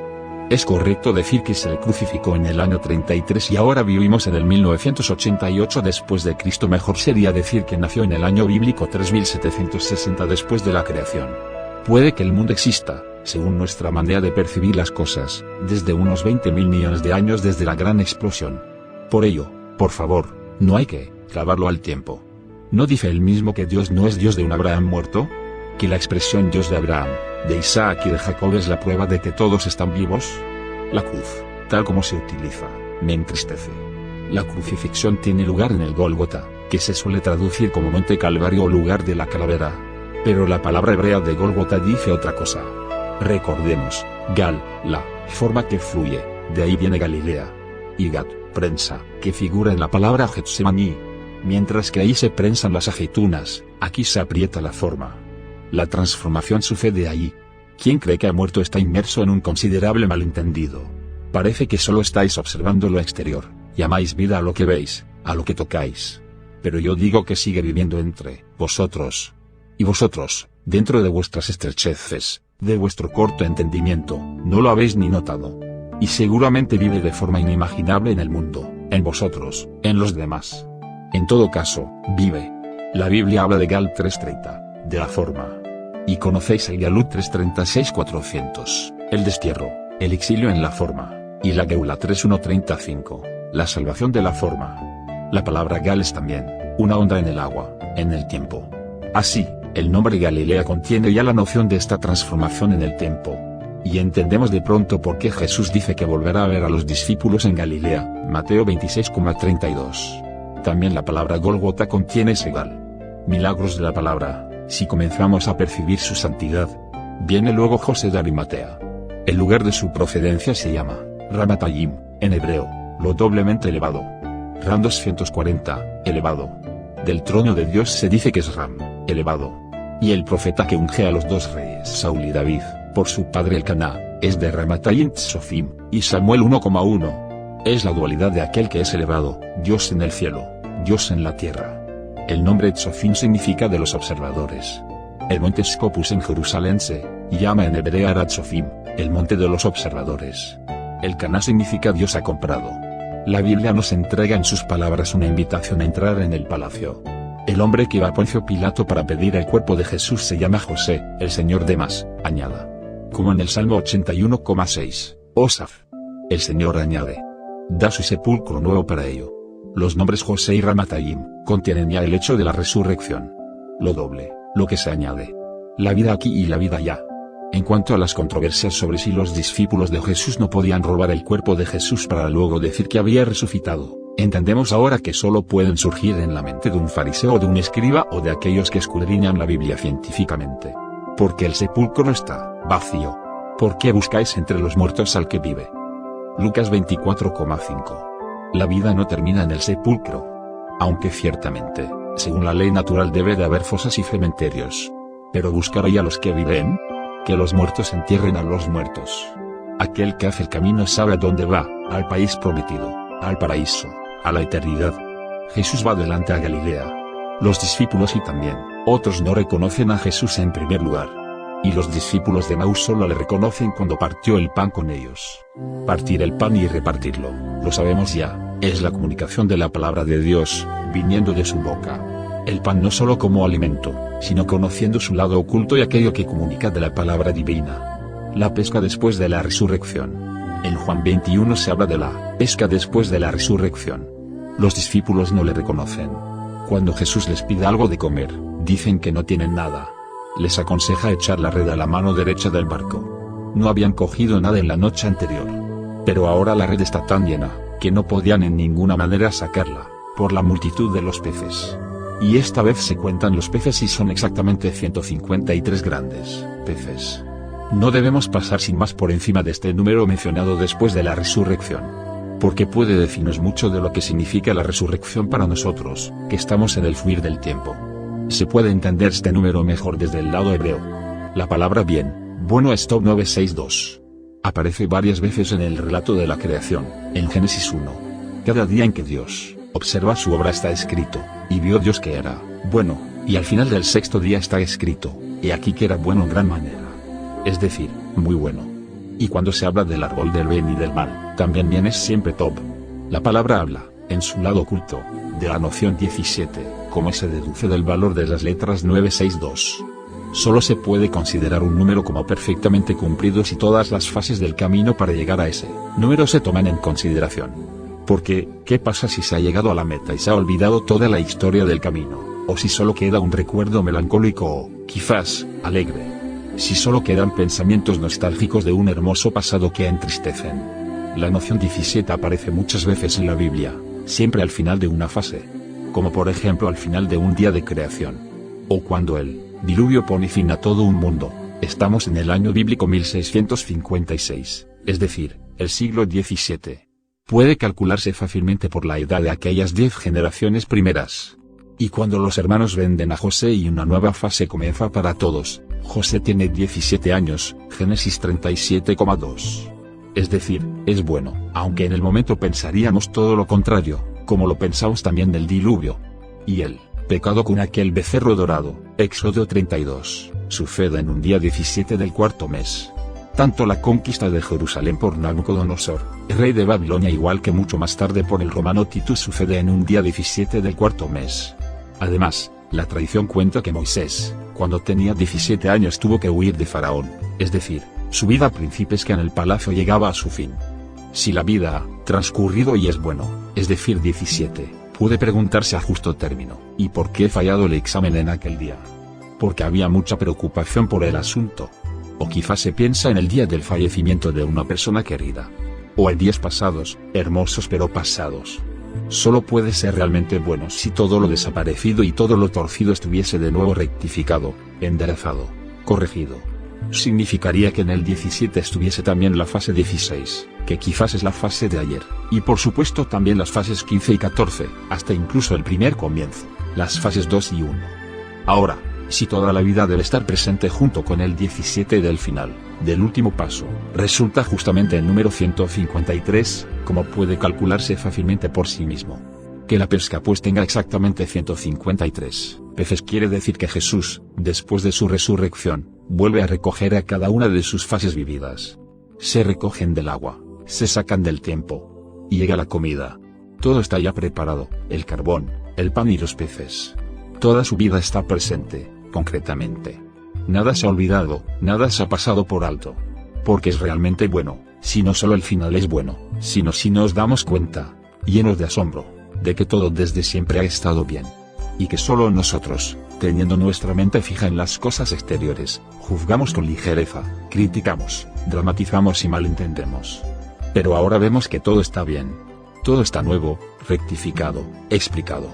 Es correcto decir que se le crucificó en el año 33 y ahora vivimos en el 1988 después de Cristo. Mejor sería decir que nació en el año bíblico 3760 después de la creación. Puede que el mundo exista, según nuestra manera de percibir las cosas, desde unos 20.000 millones de años desde la gran explosión. Por ello, por favor, no hay que clavarlo al tiempo. ¿No dice él mismo que Dios no es Dios de un Abraham muerto? ¿Que la expresión Dios de Abraham, de Isaac y de Jacob es la prueba de que todos están vivos? La cruz, tal como se utiliza, me entristece. La crucifixión tiene lugar en el Gólgota, que se suele traducir como Monte Calvario o lugar de la calavera. Pero la palabra hebrea de Gólgota dice otra cosa. Recordemos, Gal, la forma que fluye, de ahí viene Galilea. Y Gat, prensa, que figura en la palabra Getsemaní. Mientras que ahí se prensan las aceitunas, aquí se aprieta la forma. La transformación sucede ahí. Quien cree que ha muerto está inmerso en un considerable malentendido. Parece que solo estáis observando lo exterior, llamáis vida a lo que veis, a lo que tocáis. Pero yo digo que sigue viviendo entre vosotros. Y vosotros, dentro de vuestras estrecheces, de vuestro corto entendimiento, no lo habéis ni notado. Y seguramente vive de forma inimaginable en el mundo, en vosotros, en los demás. En todo caso, vive. La Biblia habla de Gal 3:30, de la forma. Y conocéis el Galut 3:36-400, el destierro, el exilio en la forma, y la Geula 3:1-35, la salvación de la forma. La palabra Gal es también una onda en el agua, en el tiempo. Así, el nombre Galilea contiene ya la noción de esta transformación en el tiempo. Y entendemos de pronto por qué Jesús dice que volverá a ver a los discípulos en Galilea, Mateo 26:32. También la palabra Gólgota contiene ese Gal. Milagros de la palabra, si comenzamos a percibir su santidad. Viene luego José de Arimatea. El lugar de su procedencia se llama Ramatayim, en hebreo, lo doblemente elevado. Ram 240, elevado. Del trono de Dios se dice que es Ram, elevado. Y el profeta que unge a los dos reyes Saúl y David, por su padre Elcaná, es de Ramatayim Tsofim, y Samuel 1:1. Es la dualidad de aquel que es elevado, Dios en el cielo, Dios en la tierra. El nombre Tsofim significa de los observadores. El monte Scopus en Jerusalén se llama en hebreo Arad Tsofim, el monte de los observadores. Elcaná significa Dios ha comprado. La Biblia nos entrega en sus palabras una invitación a entrar en el palacio. El hombre que va a Poncio Pilato para pedir el cuerpo de Jesús se llama José, el Señor de más, añada. Como en el Salmo 81,6, Osaf. El Señor añade. Da su sepulcro nuevo para ello. Los nombres José y Ramatayim contienen ya el hecho de la resurrección. Lo doble, lo que se añade. La vida aquí y la vida allá. En cuanto a las controversias sobre si los discípulos de Jesús no podían robar el cuerpo de Jesús para luego decir que había resucitado, entendemos ahora que solo pueden surgir en la mente de un fariseo o de un escriba o de aquellos que escudriñan la Biblia científicamente. Porque el sepulcro está vacío. ¿Por qué buscáis entre los muertos al que vive? Lucas 24,5. La vida no termina en el sepulcro. Aunque ciertamente, según la ley natural debe de haber fosas y cementerios. Pero buscar ahí a los que viven. Que los muertos entierren a los muertos. Aquel que hace el camino sabe a dónde va, al país prometido, al paraíso, a la eternidad. Jesús va delante a Galilea. Los discípulos y también otros no reconocen a Jesús en primer lugar. Y los discípulos de Maús solo le reconocen cuando partió el pan con ellos. Partir el pan y repartirlo, lo sabemos ya, es la comunicación de la palabra de Dios, viniendo de su boca. El pan no solo como alimento, sino conociendo su lado oculto y aquello que comunica de la palabra divina. La pesca después de la resurrección. En Juan 21 se habla de la pesca después de la resurrección. Los discípulos no le reconocen. Cuando Jesús les pide algo de comer, dicen que no tienen nada. Les aconseja echar la red a la mano derecha del barco. No habían cogido nada en la noche anterior. Pero ahora la red está tan llena, que no podían en ninguna manera sacarla, por la multitud de los peces. Y esta vez se cuentan los peces y son exactamente 153 grandes peces. No debemos pasar sin más por encima de este número mencionado después de la resurrección. Porque puede decirnos mucho de lo que significa la resurrección para nosotros, que estamos en el fluir del tiempo. Se puede entender este número mejor desde el lado hebreo. La palabra bien, bueno Stop 962. Aparece varias veces en el relato de la creación, en Génesis 1. Cada día en que Dios observa su obra está escrito, y vio Dios que era Bueno, y al final del sexto día está escrito, he aquí que era bueno en gran manera. Es decir, muy bueno. Y cuando se habla del árbol del bien y del mal, también viene siempre Tov. La palabra habla, en su lado oculto, de la noción 17, como se deduce del valor de las letras 962. Solo se puede considerar un número como perfectamente cumplido si todas las fases del camino para llegar a ese número se toman en consideración. Porque, ¿qué pasa si se ha llegado a la meta y se ha olvidado toda la historia del camino? O si solo queda un recuerdo melancólico o, quizás, alegre. Si solo quedan pensamientos nostálgicos de un hermoso pasado que entristecen. La noción 17 aparece muchas veces en la Biblia, siempre al final de una fase. Como por ejemplo al final de un día de creación. O cuando el diluvio pone fin a todo un mundo. Estamos en el año bíblico 1656, es decir, el siglo XVII. Puede calcularse fácilmente por la edad de aquellas 10 generaciones primeras. Y cuando los hermanos venden a José y una nueva fase comienza para todos, José tiene 17 años, Génesis 37,2. Es decir, es bueno, aunque en el momento pensaríamos todo lo contrario, como lo pensamos también del diluvio. Y el pecado con aquel becerro dorado, Éxodo 32, sucede en un día 17 del cuarto mes. Tanto la conquista de Jerusalén por Nabucodonosor, rey de Babilonia, igual que mucho más tarde por el romano Titus, sucede en un día 17 del cuarto mes. Además, la tradición cuenta que Moisés, cuando tenía 17 años, tuvo que huir de Faraón, es decir, su vida principesca en el palacio llegaba a su fin. Si la vida ha transcurrido y es bueno, es decir 17, puede preguntarse a justo término, ¿y por qué he fallado el examen en aquel día? Porque había mucha preocupación por el asunto. O quizás se piensa en el día del fallecimiento de una persona querida. O en días pasados, hermosos pero pasados. Solo puede ser realmente bueno si todo lo desaparecido y todo lo torcido estuviese de nuevo rectificado, enderezado, corregido. Significaría que en el 17 estuviese también la fase 16, que quizás es la fase de ayer, y por supuesto también las fases 15 y 14, hasta incluso el primer comienzo, las fases 2 y 1. Ahora, si toda la vida debe estar presente junto con el 17 del final, del último paso, resulta justamente el número 153, como puede calcularse fácilmente por sí mismo. Que la pesca pues tenga exactamente 153 peces quiere decir que Jesús, después de su resurrección, vuelve a recoger a cada una de sus fases vividas. Se recogen del agua, se sacan del tiempo, y llega la comida. Todo está ya preparado, el carbón, el pan y los peces. Toda su vida está presente, concretamente. Nada se ha olvidado, nada se ha pasado por alto. Porque es realmente bueno, si no solo el final es bueno, sino si nos damos cuenta, llenos de asombro, de que todo desde siempre ha estado bien. Y que solo nosotros, teniendo nuestra mente fija en las cosas exteriores, juzgamos con ligereza, criticamos, dramatizamos y malentendemos. Pero ahora vemos que todo está bien. Todo está nuevo, rectificado, explicado.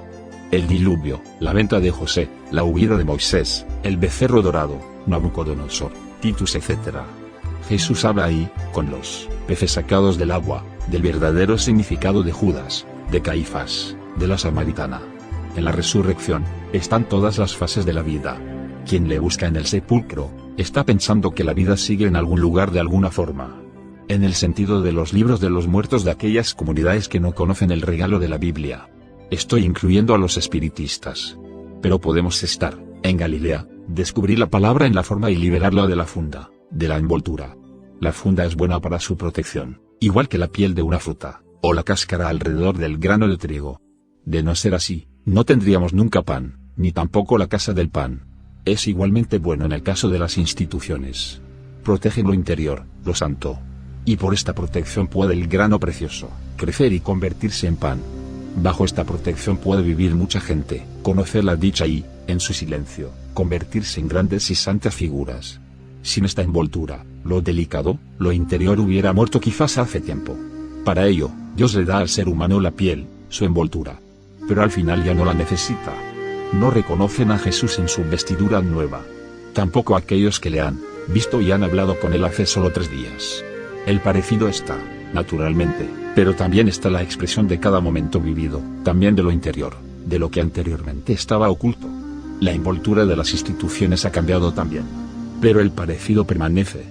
El diluvio, la venta de José, la huida de Moisés, el becerro dorado, Nabucodonosor, Titus, etc. Jesús habla ahí, con los peces sacados del agua, del verdadero significado de Judas, de Caifás, de la samaritana. En la resurrección, están todas las fases de la vida. Quien le busca en el sepulcro, está pensando que la vida sigue en algún lugar de alguna forma. En el sentido de los libros de los muertos de aquellas comunidades que no conocen el regalo de la Biblia. Estoy incluyendo a los espiritistas. Pero podemos estar, en Galilea, descubrir la palabra en la forma y liberarla de la funda, de la envoltura. La funda es buena para su protección, igual que la piel de una fruta, o la cáscara alrededor del grano de trigo. De no ser así, no tendríamos nunca pan, ni tampoco la casa del pan. Es igualmente bueno en el caso de las instituciones. Protegen lo interior, lo santo. Y por esta protección puede el grano precioso crecer y convertirse en pan. Bajo esta protección puede vivir mucha gente, conocer la dicha y, en su silencio, convertirse en grandes y santas figuras. Sin esta envoltura, lo delicado, lo interior hubiera muerto quizás hace tiempo. Para ello, Dios le da al ser humano la piel, su envoltura. Pero al final ya no la necesita. No reconocen a Jesús en su vestidura nueva. Tampoco aquellos que le han visto y han hablado con él hace solo 3 días. El parecido está, naturalmente, pero también está la expresión de cada momento vivido, también de lo interior, de lo que anteriormente estaba oculto. La envoltura de las instituciones ha cambiado también. Pero el parecido permanece.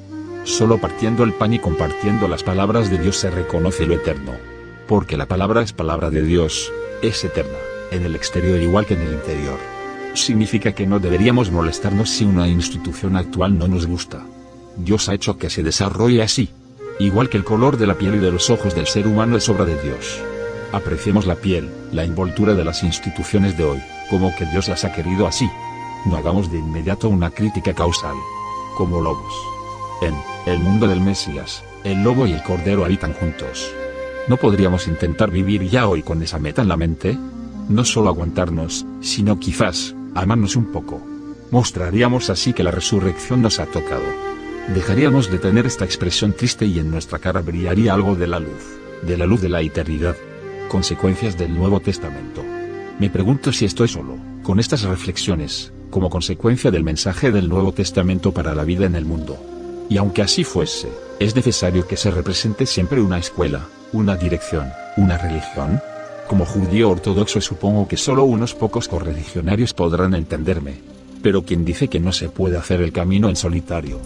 Solo partiendo el pan y compartiendo las palabras de Dios se reconoce lo eterno. Porque la palabra es palabra de Dios, es eterna, en el exterior igual que en el interior. significa que no deberíamos molestarnos si una institución actual no nos gusta. Dios ha hecho que se desarrolle así. Igual que el color de la piel y de los ojos del ser humano es obra de Dios. Apreciemos la piel, la envoltura de las instituciones de hoy, como que Dios las ha querido así. No hagamos de inmediato una crítica causal. Como lobos. En el mundo del Mesías, el lobo y el cordero habitan juntos. ¿No podríamos intentar vivir ya hoy con esa meta en la mente? No solo aguantarnos, sino quizás, amarnos un poco. Mostraríamos así que la resurrección nos ha tocado. Dejaríamos de tener esta expresión triste y en nuestra cara brillaría algo de la luz de la eternidad. Consecuencias del Nuevo Testamento. Me pregunto si estoy solo, con estas reflexiones, como consecuencia del mensaje del Nuevo Testamento para la vida en el mundo. Y aunque así fuese, ¿es necesario que se represente siempre una escuela, una dirección, una religión? Como judío ortodoxo supongo que solo unos pocos correligionarios podrán entenderme. Pero ¿quién dice que no se puede hacer el camino en solitario?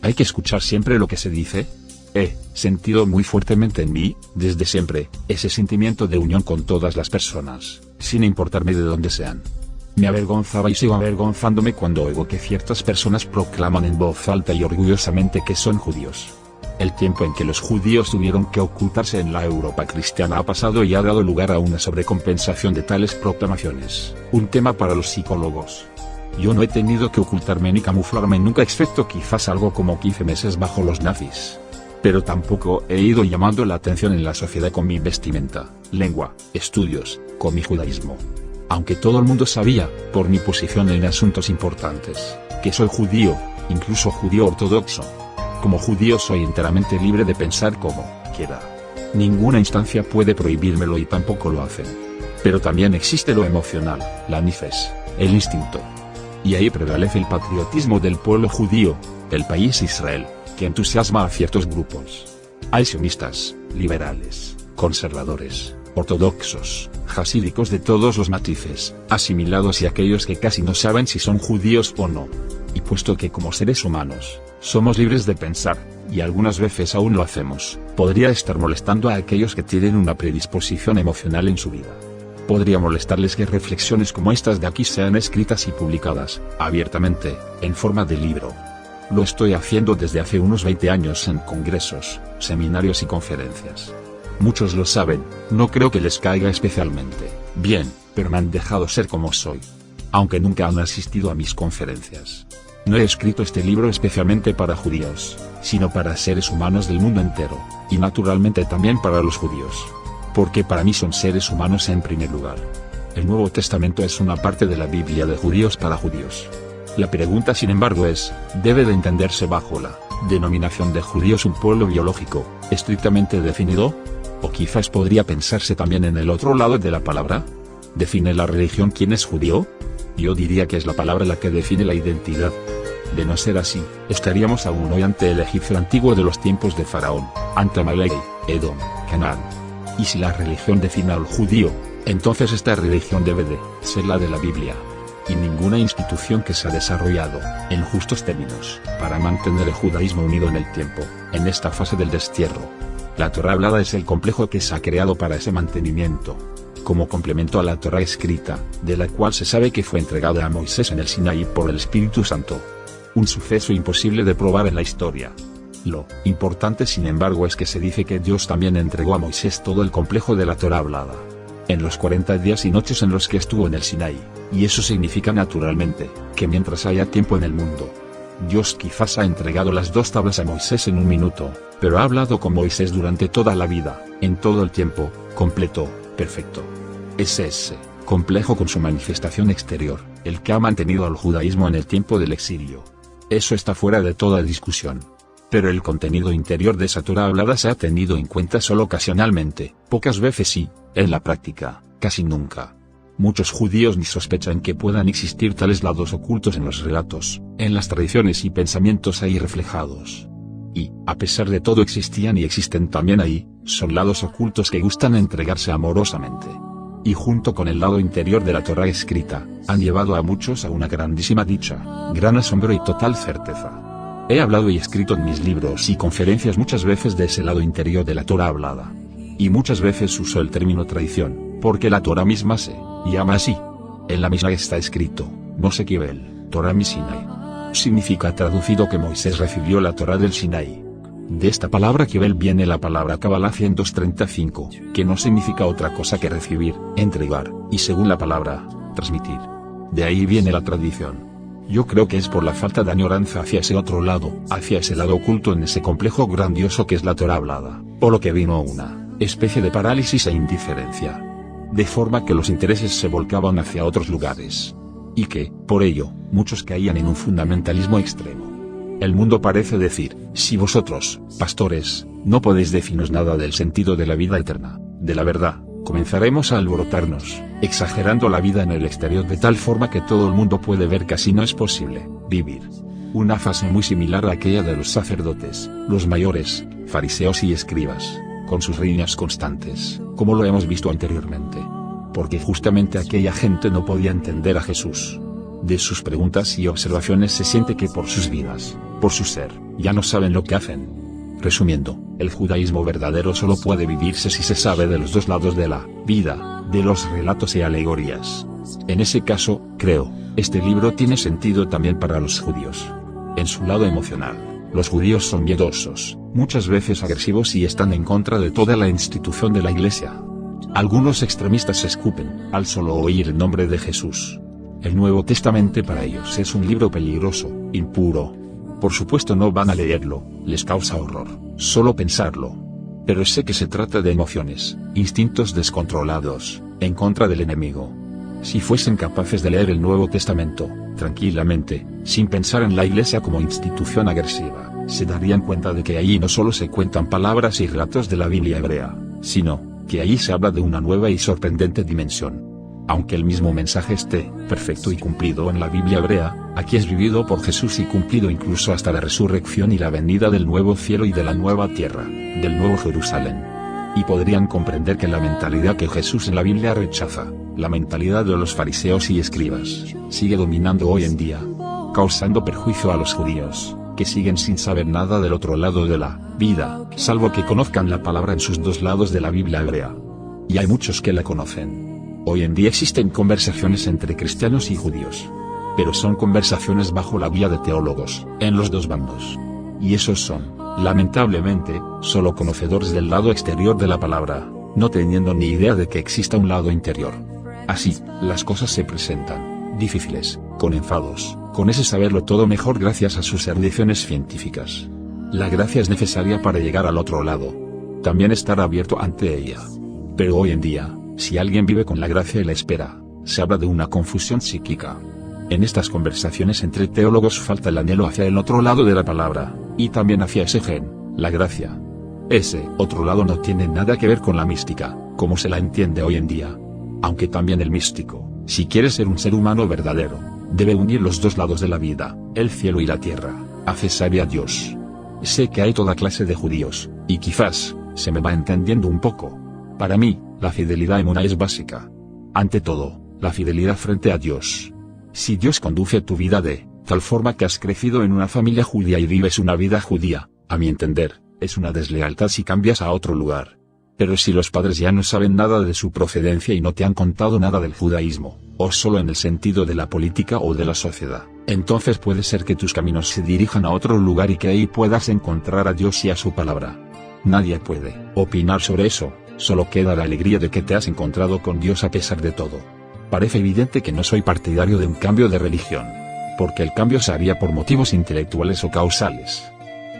¿Hay que escuchar siempre lo que se dice? He sentido muy fuertemente en mí, desde siempre, ese sentimiento de unión con todas las personas, sin importarme de dónde sean. Me avergonzaba y sigo avergonzándome cuando oigo que ciertas personas proclaman en voz alta y orgullosamente que son judíos. El tiempo en que los judíos tuvieron que ocultarse en la Europa cristiana ha pasado y ha dado lugar a una sobrecompensación de tales proclamaciones, un tema para los psicólogos. Yo no he tenido que ocultarme ni camuflarme nunca excepto quizás algo como 15 meses bajo los nazis. Pero tampoco he ido llamando la atención en la sociedad con mi vestimenta, lengua, estudios, con mi judaísmo. Aunque todo el mundo sabía, por mi posición en asuntos importantes, que soy judío, incluso judío ortodoxo. Como judío soy enteramente libre de pensar como quiera. Ninguna instancia puede prohibírmelo y tampoco lo hacen. Pero también existe lo emocional, la nefes, el instinto. Y ahí prevalece el patriotismo del pueblo judío, del país Israel, que entusiasma a ciertos grupos. Hay sionistas, liberales, conservadores, ortodoxos, jasídicos de todos los matices, asimilados y aquellos que casi no saben si son judíos o no. Y puesto que como seres humanos, somos libres de pensar, y algunas veces aún lo hacemos, podría estar molestando a aquellos que tienen una predisposición emocional en su vida. Podría molestarles que reflexiones como estas de aquí sean escritas y publicadas, abiertamente, en forma de libro. Lo estoy haciendo desde hace unos 20 años en congresos, seminarios y conferencias. Muchos lo saben, no creo que les caiga especialmente bien, pero me han dejado ser como soy. Aunque nunca han asistido a mis conferencias. No he escrito este libro especialmente para judíos, sino para seres humanos del mundo entero, y naturalmente también para los judíos. Porque para mí son seres humanos en primer lugar. El Nuevo Testamento es una parte de la Biblia de judíos para judíos. La pregunta sin embargo es, ¿debe de entenderse bajo la denominación de judíos un pueblo biológico, estrictamente definido? ¿O quizás podría pensarse también en el otro lado de la palabra? ¿Define la religión quién es judío? Yo diría que es la palabra la que define la identidad. De no ser así, estaríamos aún hoy ante el egipcio antiguo de los tiempos de Faraón, ante Amalek, Edom, Canaán. Y si la religión define al judío, entonces esta religión debe de ser la de la Biblia. Y ninguna institución que se ha desarrollado, en justos términos, para mantener el judaísmo unido en el tiempo, en esta fase del destierro. La Torá hablada es el complejo que se ha creado para ese mantenimiento. Como complemento a la Torá escrita, de la cual se sabe que fue entregada a Moisés en el Sinaí por el Espíritu Santo. Un suceso imposible de probar en la historia. Lo importante sin embargo es que se dice que Dios también entregó a Moisés todo el complejo de la Torá hablada. En los 40 días y noches en los que estuvo en el Sinaí, y eso significa naturalmente, que mientras haya tiempo en el mundo, Dios quizás ha entregado las 2 tablas a Moisés en un minuto, pero ha hablado con Moisés durante toda la vida, en todo el tiempo, completo, perfecto. Es ese complejo con su manifestación exterior, el que ha mantenido al judaísmo en el tiempo del exilio. Eso está fuera de toda discusión. Pero el contenido interior de esa Torá hablada se ha tenido en cuenta solo ocasionalmente, pocas veces y, en la práctica, casi nunca. Muchos judíos ni sospechan que puedan existir tales lados ocultos en los relatos, en las tradiciones y pensamientos ahí reflejados. Y, a pesar de todo existían y existen también ahí, son lados ocultos que gustan entregarse amorosamente. Y junto con el lado interior de la Torá escrita, han llevado a muchos a una grandísima dicha, gran asombro y total certeza. He hablado y escrito en mis libros y conferencias muchas veces de ese lado interior de la Torá hablada. Y muchas veces uso el término tradición, porque la Torá misma se llama así. En la misma está escrito, Moshe Kibel, Torah mi Sinai. Significa traducido que Moisés recibió la Torah del Sinai. De esta palabra Kibel viene la palabra Kabbalah 135, que no significa otra cosa que recibir, entregar, y según la palabra, transmitir. De ahí viene la tradición. Yo creo que es por la falta de añoranza hacia ese otro lado, hacia ese lado oculto en ese complejo grandioso que es la Torah hablada, por lo que vino una especie de parálisis e indiferencia. De forma que los intereses se volcaban hacia otros lugares. Y que, por ello, muchos caían en un fundamentalismo extremo. El mundo parece decir, si vosotros, pastores, no podéis decirnos nada del sentido de la vida eterna, de la verdad, comenzaremos a alborotarnos, exagerando la vida en el exterior de tal forma que todo el mundo puede ver que así no es posible vivir. Una fase muy similar a aquella de los sacerdotes, los mayores, fariseos y escribas, con sus riñas constantes, como lo hemos visto anteriormente. Porque justamente aquella gente no podía entender a Jesús. De sus preguntas y observaciones se siente que por sus vidas, por su ser, ya no saben lo que hacen. Resumiendo, el judaísmo verdadero solo puede vivirse si se sabe de los dos lados de la vida, de los relatos y alegorías. En ese caso, creo, este libro tiene sentido también para los judíos. En su lado emocional, los judíos son miedosos, muchas veces agresivos y están en contra de toda la institución de la Iglesia. Algunos extremistas se escupen al solo oír el nombre de Jesús. El Nuevo Testamento para ellos es un libro peligroso, impuro. Por supuesto no van a leerlo, les causa horror, solo pensarlo. Pero sé que se trata de emociones, instintos descontrolados, en contra del enemigo. Si fuesen capaces de leer el Nuevo Testamento, tranquilamente, sin pensar en la Iglesia como institución agresiva, se darían cuenta de que allí no solo se cuentan palabras y relatos de la Biblia hebrea, sino que allí se habla de una nueva y sorprendente dimensión. Aunque el mismo mensaje esté perfecto y cumplido en la Biblia hebrea, aquí es vivido por Jesús y cumplido incluso hasta la resurrección y la venida del nuevo cielo y de la nueva tierra, del nuevo Jerusalén. Y podrían comprender que la mentalidad que Jesús en la Biblia rechaza, la mentalidad de los fariseos y escribas, sigue dominando hoy en día, causando perjuicio a los judíos, que siguen sin saber nada del otro lado de la vida, salvo que conozcan la palabra en sus dos lados de la Biblia hebrea. Y hay muchos que la conocen. Hoy en día existen conversaciones entre cristianos y judíos. Pero son conversaciones bajo la guía de teólogos, en los dos bandos. Y esos son, lamentablemente, solo conocedores del lado exterior de la palabra, no teniendo ni idea de que exista un lado interior. Así, las cosas se presentan difíciles, con enfados, con ese saberlo todo mejor gracias a sus erudiciones científicas. La gracia es necesaria para llegar al otro lado. También estar abierto ante ella. Pero hoy en día, si alguien vive con la gracia y la espera, se habla de una confusión psíquica. En estas conversaciones entre teólogos falta el anhelo hacia el otro lado de la palabra, y también hacia ese gen, la gracia. Ese otro lado no tiene nada que ver con la mística, como se la entiende hoy en día. Aunque también el místico, si quiere ser un ser humano verdadero, debe unir los dos lados de la vida, el cielo y la tierra, hace sabia a Dios. Sé que hay toda clase de judíos, y quizás, se me va entendiendo un poco. Para mí, la fidelidad emuná es básica. Ante todo, la fidelidad frente a Dios. Si Dios conduce tu vida de tal forma que has crecido en una familia judía y vives una vida judía, a mi entender, es una deslealtad si cambias a otro lugar. Pero si los padres ya no saben nada de su procedencia y no te han contado nada del judaísmo, o solo en el sentido de la política o de la sociedad, entonces puede ser que tus caminos se dirijan a otro lugar y que ahí puedas encontrar a Dios y a su palabra. Nadie puede opinar sobre eso, solo queda la alegría de que te has encontrado con Dios a pesar de todo. Parece evidente que no soy partidario de un cambio de religión, porque el cambio se haría por motivos intelectuales o causales.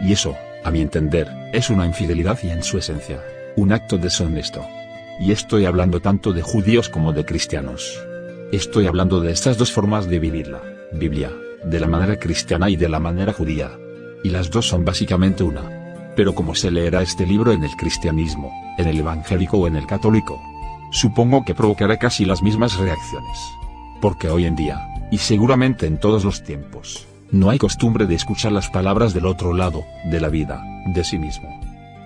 Y eso, a mi entender, es una infidelidad y en su esencia, un acto deshonesto. Y estoy hablando tanto de judíos como de cristianos. Estoy hablando de estas dos formas de vivir la Biblia, de la manera cristiana y de la manera judía. Y las dos son básicamente una. Pero ¿cómo se leerá este libro en el cristianismo, en el evangélico o en el católico? Supongo que provocará casi las mismas reacciones. Porque hoy en día, y seguramente en todos los tiempos, no hay costumbre de escuchar las palabras del otro lado, de la vida, de sí mismo.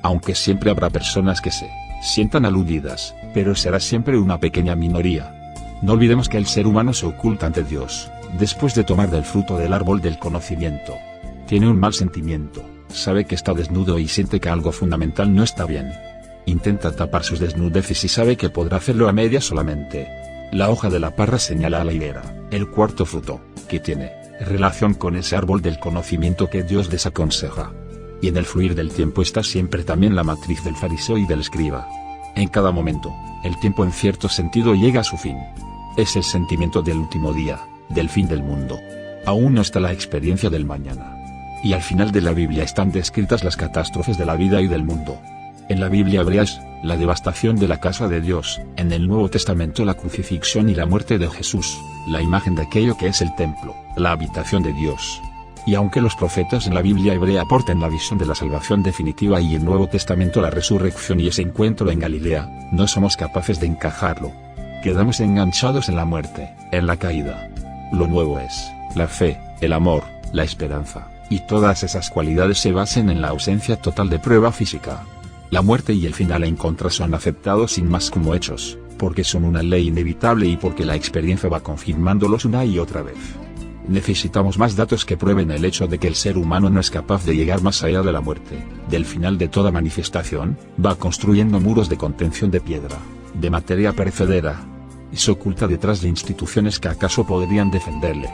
Aunque siempre habrá personas que se sientan aludidas, pero será siempre una pequeña minoría. No olvidemos que el ser humano se oculta ante Dios, después de tomar del fruto del árbol del conocimiento. Tiene un mal sentimiento, sabe que está desnudo y siente que algo fundamental no está bien. Intenta tapar sus desnudeces y sabe que podrá hacerlo a medias solamente. La hoja de la parra señala a la higuera, el cuarto fruto, que tiene relación con ese árbol del conocimiento que Dios desaconseja. Y en el fluir del tiempo está siempre también la matriz del fariseo y del escriba. En cada momento, el tiempo en cierto sentido llega a su fin. Es el sentimiento del último día, del fin del mundo. Aún no está la experiencia del mañana. Y al final de la Biblia están descritas las catástrofes de la vida y del mundo. En la Biblia hebrea es la devastación de la casa de Dios, en el Nuevo Testamento la crucifixión y la muerte de Jesús, la imagen de aquello que es el templo, la habitación de Dios. Y aunque los profetas en la Biblia hebrea aporten la visión de la salvación definitiva y el Nuevo Testamento la resurrección y ese encuentro en Galilea, no somos capaces de encajarlo. Quedamos enganchados en la muerte, en la caída. Lo nuevo es la fe, el amor, la esperanza, y todas esas cualidades se basan en la ausencia total de prueba física. La muerte y el final en contra son aceptados sin más como hechos, porque son una ley inevitable y porque la experiencia va confirmándolos una y otra vez. Necesitamos más datos que prueben el hecho de que el ser humano no es capaz de llegar más allá de la muerte, del final de toda manifestación, va construyendo muros de contención de piedra, de materia perecedera, y se oculta detrás de instituciones que acaso podrían defenderle.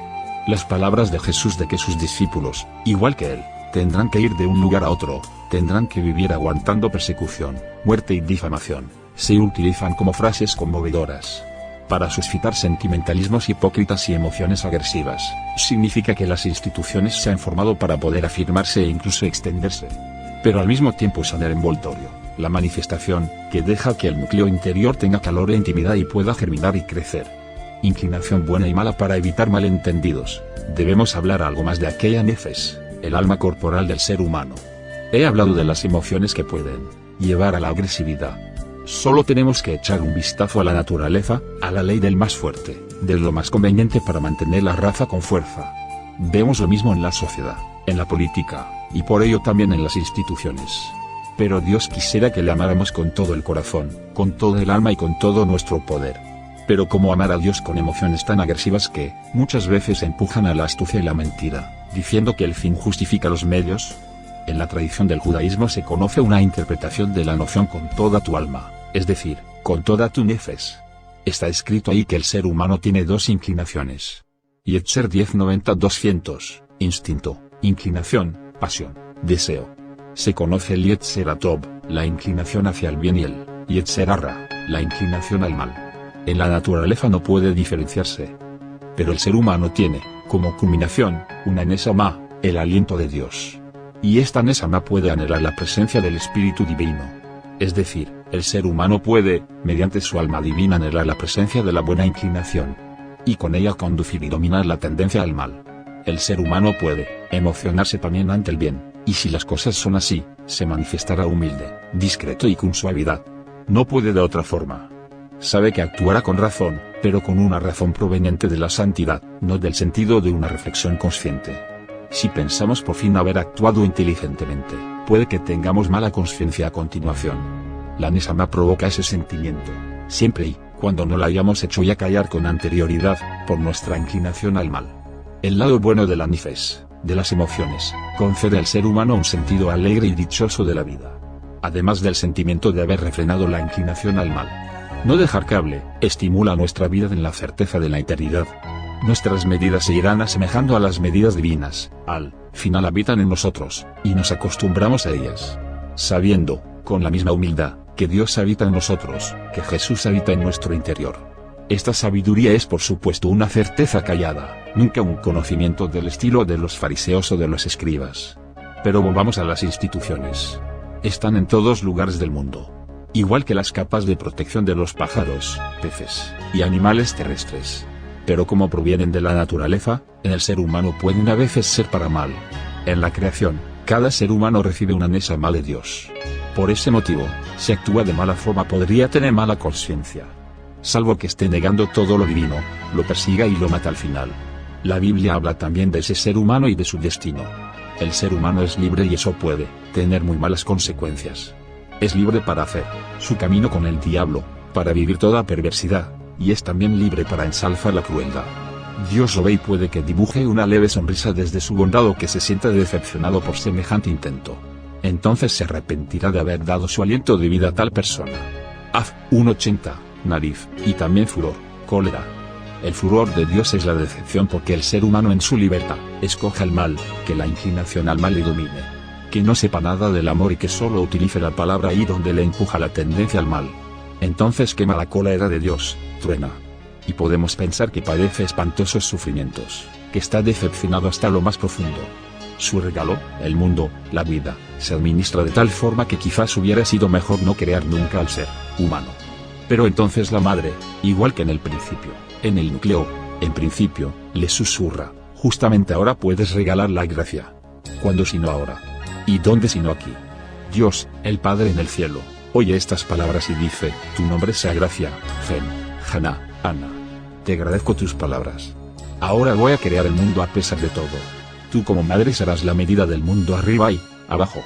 Las palabras de Jesús de que sus discípulos, igual que él, tendrán que ir de un lugar a otro, tendrán que vivir aguantando persecución, muerte y difamación, se utilizan como frases conmovedoras para suscitar sentimentalismos hipócritas y emociones agresivas. Significa que las instituciones se han formado para poder afirmarse e incluso extenderse. Pero al mismo tiempo son el envoltorio, la manifestación, que deja que el núcleo interior tenga calor e intimidad y pueda germinar y crecer. Inclinación buena y mala para evitar malentendidos. Debemos hablar algo más de aquella nefes, el alma corporal del ser humano. He hablado de las emociones que pueden llevar a la agresividad. Solo tenemos que echar un vistazo a la naturaleza, a la ley del más fuerte, de lo más conveniente para mantener la raza con fuerza. Vemos lo mismo en la sociedad, en la política, y por ello también en las instituciones. Pero Dios quisiera que le amáramos con todo el corazón, con todo el alma y con todo nuestro poder. Pero ¿cómo amar a Dios con emociones tan agresivas que, muchas veces empujan a la astucia y la mentira, diciendo que el fin justifica los medios? En la tradición del judaísmo se conoce una interpretación de la noción con toda tu alma, es decir, con toda tu nefes. Está escrito ahí que el ser humano tiene dos inclinaciones. Yetzer 10:90-200, instinto, inclinación, pasión, deseo. Se conoce el Yetzer Hatov, la inclinación hacia el bien y el Yetzer Harra, la inclinación al mal. En la naturaleza no puede diferenciarse. Pero el ser humano tiene, como culminación, una Neshama, el aliento de Dios. Y esta Neshama puede anhelar la presencia del Espíritu Divino. Es decir, el ser humano puede, mediante su alma divina, anhelar la presencia de la buena inclinación. Y con ella conducir y dominar la tendencia al mal. El ser humano puede emocionarse también ante el bien, y si las cosas son así, se manifestará humilde, discreto y con suavidad. No puede de otra forma. Sabe que actuará con razón, pero con una razón proveniente de la santidad, no del sentido de una reflexión consciente. Si pensamos por fin haber actuado inteligentemente, puede que tengamos mala conciencia a continuación. La Neshama provoca ese sentimiento, siempre y cuando no la hayamos hecho ya callar con anterioridad, por nuestra inclinación al mal. El lado bueno de la nefes, de las emociones, concede al ser humano un sentido alegre y dichoso de la vida. Además del sentimiento de haber refrenado la inclinación al mal. No dejar que hable, estimula nuestra vida en la certeza de la eternidad. Nuestras medidas se irán asemejando a las medidas divinas, al final habitan en nosotros, y nos acostumbramos a ellas. Sabiendo, con la misma humildad, que Dios habita en nosotros, que Jesús habita en nuestro interior. Esta sabiduría es por supuesto una certeza callada, nunca un conocimiento del estilo de los fariseos o de los escribas. Pero volvamos a las instituciones. Están en todos lugares del mundo. Igual que las capas de protección de los pájaros, peces, y animales terrestres. Pero como provienen de la naturaleza, en el ser humano pueden a veces ser para mal. En la creación, cada ser humano recibe una Neshama de Dios. Por ese motivo, si actúa de mala forma podría tener mala conciencia. Salvo que esté negando todo lo divino, lo persiga y lo mata al final. La Biblia habla también de ese ser humano y de su destino. El ser humano es libre y eso puede tener muy malas consecuencias. Es libre para hacer su camino con el diablo, para vivir toda perversidad, y es también libre para ensalzar la crueldad. Dios lo ve y puede que dibuje una leve sonrisa desde su bondad o que se sienta decepcionado por semejante intento. Entonces se arrepentirá de haber dado su aliento de vida a tal persona. Haz 1:80, nariz, y también furor, cólera. El furor de Dios es la decepción porque el ser humano en su libertad escoja el mal, que la inclinación al mal le domine. Que no sepa nada del amor y que solo utilice la palabra ahí donde le empuja la tendencia al mal. Entonces quema la cólera de Dios, truena. Y podemos pensar que padece espantosos sufrimientos, que está decepcionado hasta lo más profundo. Su regalo, el mundo, la vida, se administra de tal forma que quizás hubiera sido mejor no crear nunca al ser humano. Pero entonces la madre, igual que en el principio, en el núcleo, en principio, le susurra, justamente ahora puedes regalar la gracia. ¿Cuándo sino ahora? ¿Y dónde sino aquí? Dios, el Padre en el cielo, oye estas palabras y dice, tu nombre sea gracia, Fen, Haná, Ana. Te agradezco tus palabras. Ahora voy a crear el mundo a pesar de todo. Tú como madre serás la medida del mundo arriba y abajo.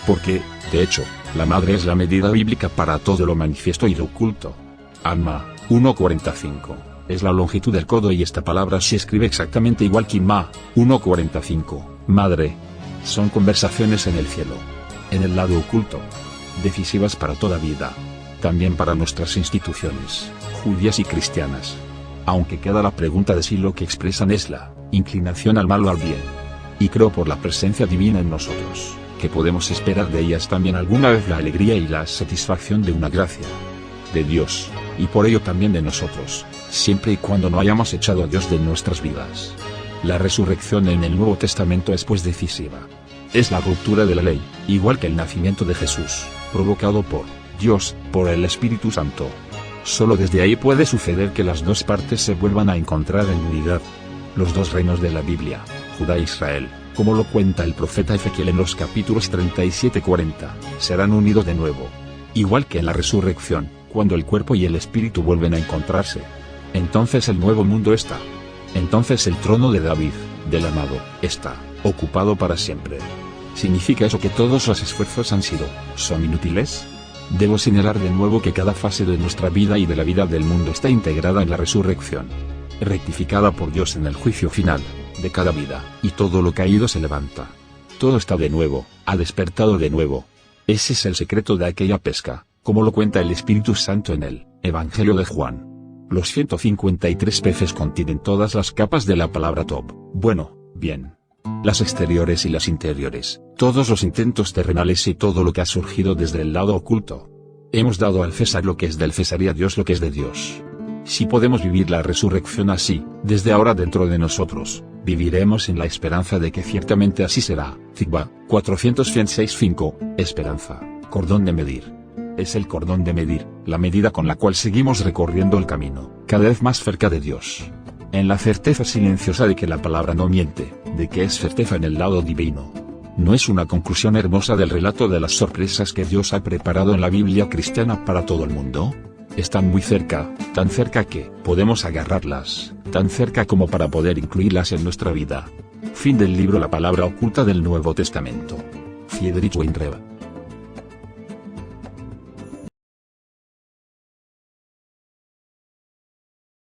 Porque, de hecho, la madre es la medida bíblica para todo lo manifiesto y lo oculto. Alma, 1:45, es la longitud del codo y esta palabra se escribe exactamente igual que Ma, 1:45, madre. Son conversaciones en el cielo. En el lado oculto. Decisivas para toda vida. También para nuestras instituciones, judías y cristianas. Aunque queda la pregunta de si lo que expresan es la inclinación al mal o al bien. Y creo por la presencia divina en nosotros, que podemos esperar de ellas también alguna vez la alegría y la satisfacción de una gracia de Dios, y por ello también de nosotros, siempre y cuando no hayamos echado a Dios de nuestras vidas. La resurrección en el Nuevo Testamento es pues decisiva. Es la ruptura de la ley, igual que el nacimiento de Jesús, provocado por Dios, por el Espíritu Santo. Solo desde ahí puede suceder que las dos partes se vuelvan a encontrar en unidad. Los dos reinos de la Biblia, Judá e Israel, como lo cuenta el profeta Ezequiel en los capítulos 37 y 40, serán unidos de nuevo. Igual que en la resurrección, cuando el cuerpo y el espíritu vuelven a encontrarse. Entonces el nuevo mundo está. Entonces el trono de David, del amado, está ocupado para siempre. ¿Significa eso que todos los esfuerzos son inútiles? Debo señalar de nuevo que cada fase de nuestra vida y de la vida del mundo está integrada en la resurrección. Rectificada por Dios en el juicio final de cada vida, y todo lo caído se levanta. Todo está de nuevo, ha despertado de nuevo. Ese es el secreto de aquella pesca, como lo cuenta el Espíritu Santo en el Evangelio de Juan. Los 153 peces contienen todas las capas de la palabra top, bueno, bien. Las exteriores y las interiores, todos los intentos terrenales y todo lo que ha surgido desde el lado oculto. Hemos dado al César lo que es del César y a Dios lo que es de Dios. Si podemos vivir la resurrección así, desde ahora dentro de nosotros, viviremos en la esperanza de que ciertamente así será. Zigba, 406.5, esperanza, cordón de medir. Es el cordón de medir, la medida con la cual seguimos recorriendo el camino, cada vez más cerca de Dios. En la certeza silenciosa de que la palabra no miente, de que es certeza en el lado divino. ¿No es una conclusión hermosa del relato de las sorpresas que Dios ha preparado en la Biblia cristiana para todo el mundo? Están muy cerca, tan cerca que podemos agarrarlas, tan cerca como para poder incluirlas en nuestra vida. Fin del libro La palabra oculta del Nuevo Testamento. Friedrich Weinreb.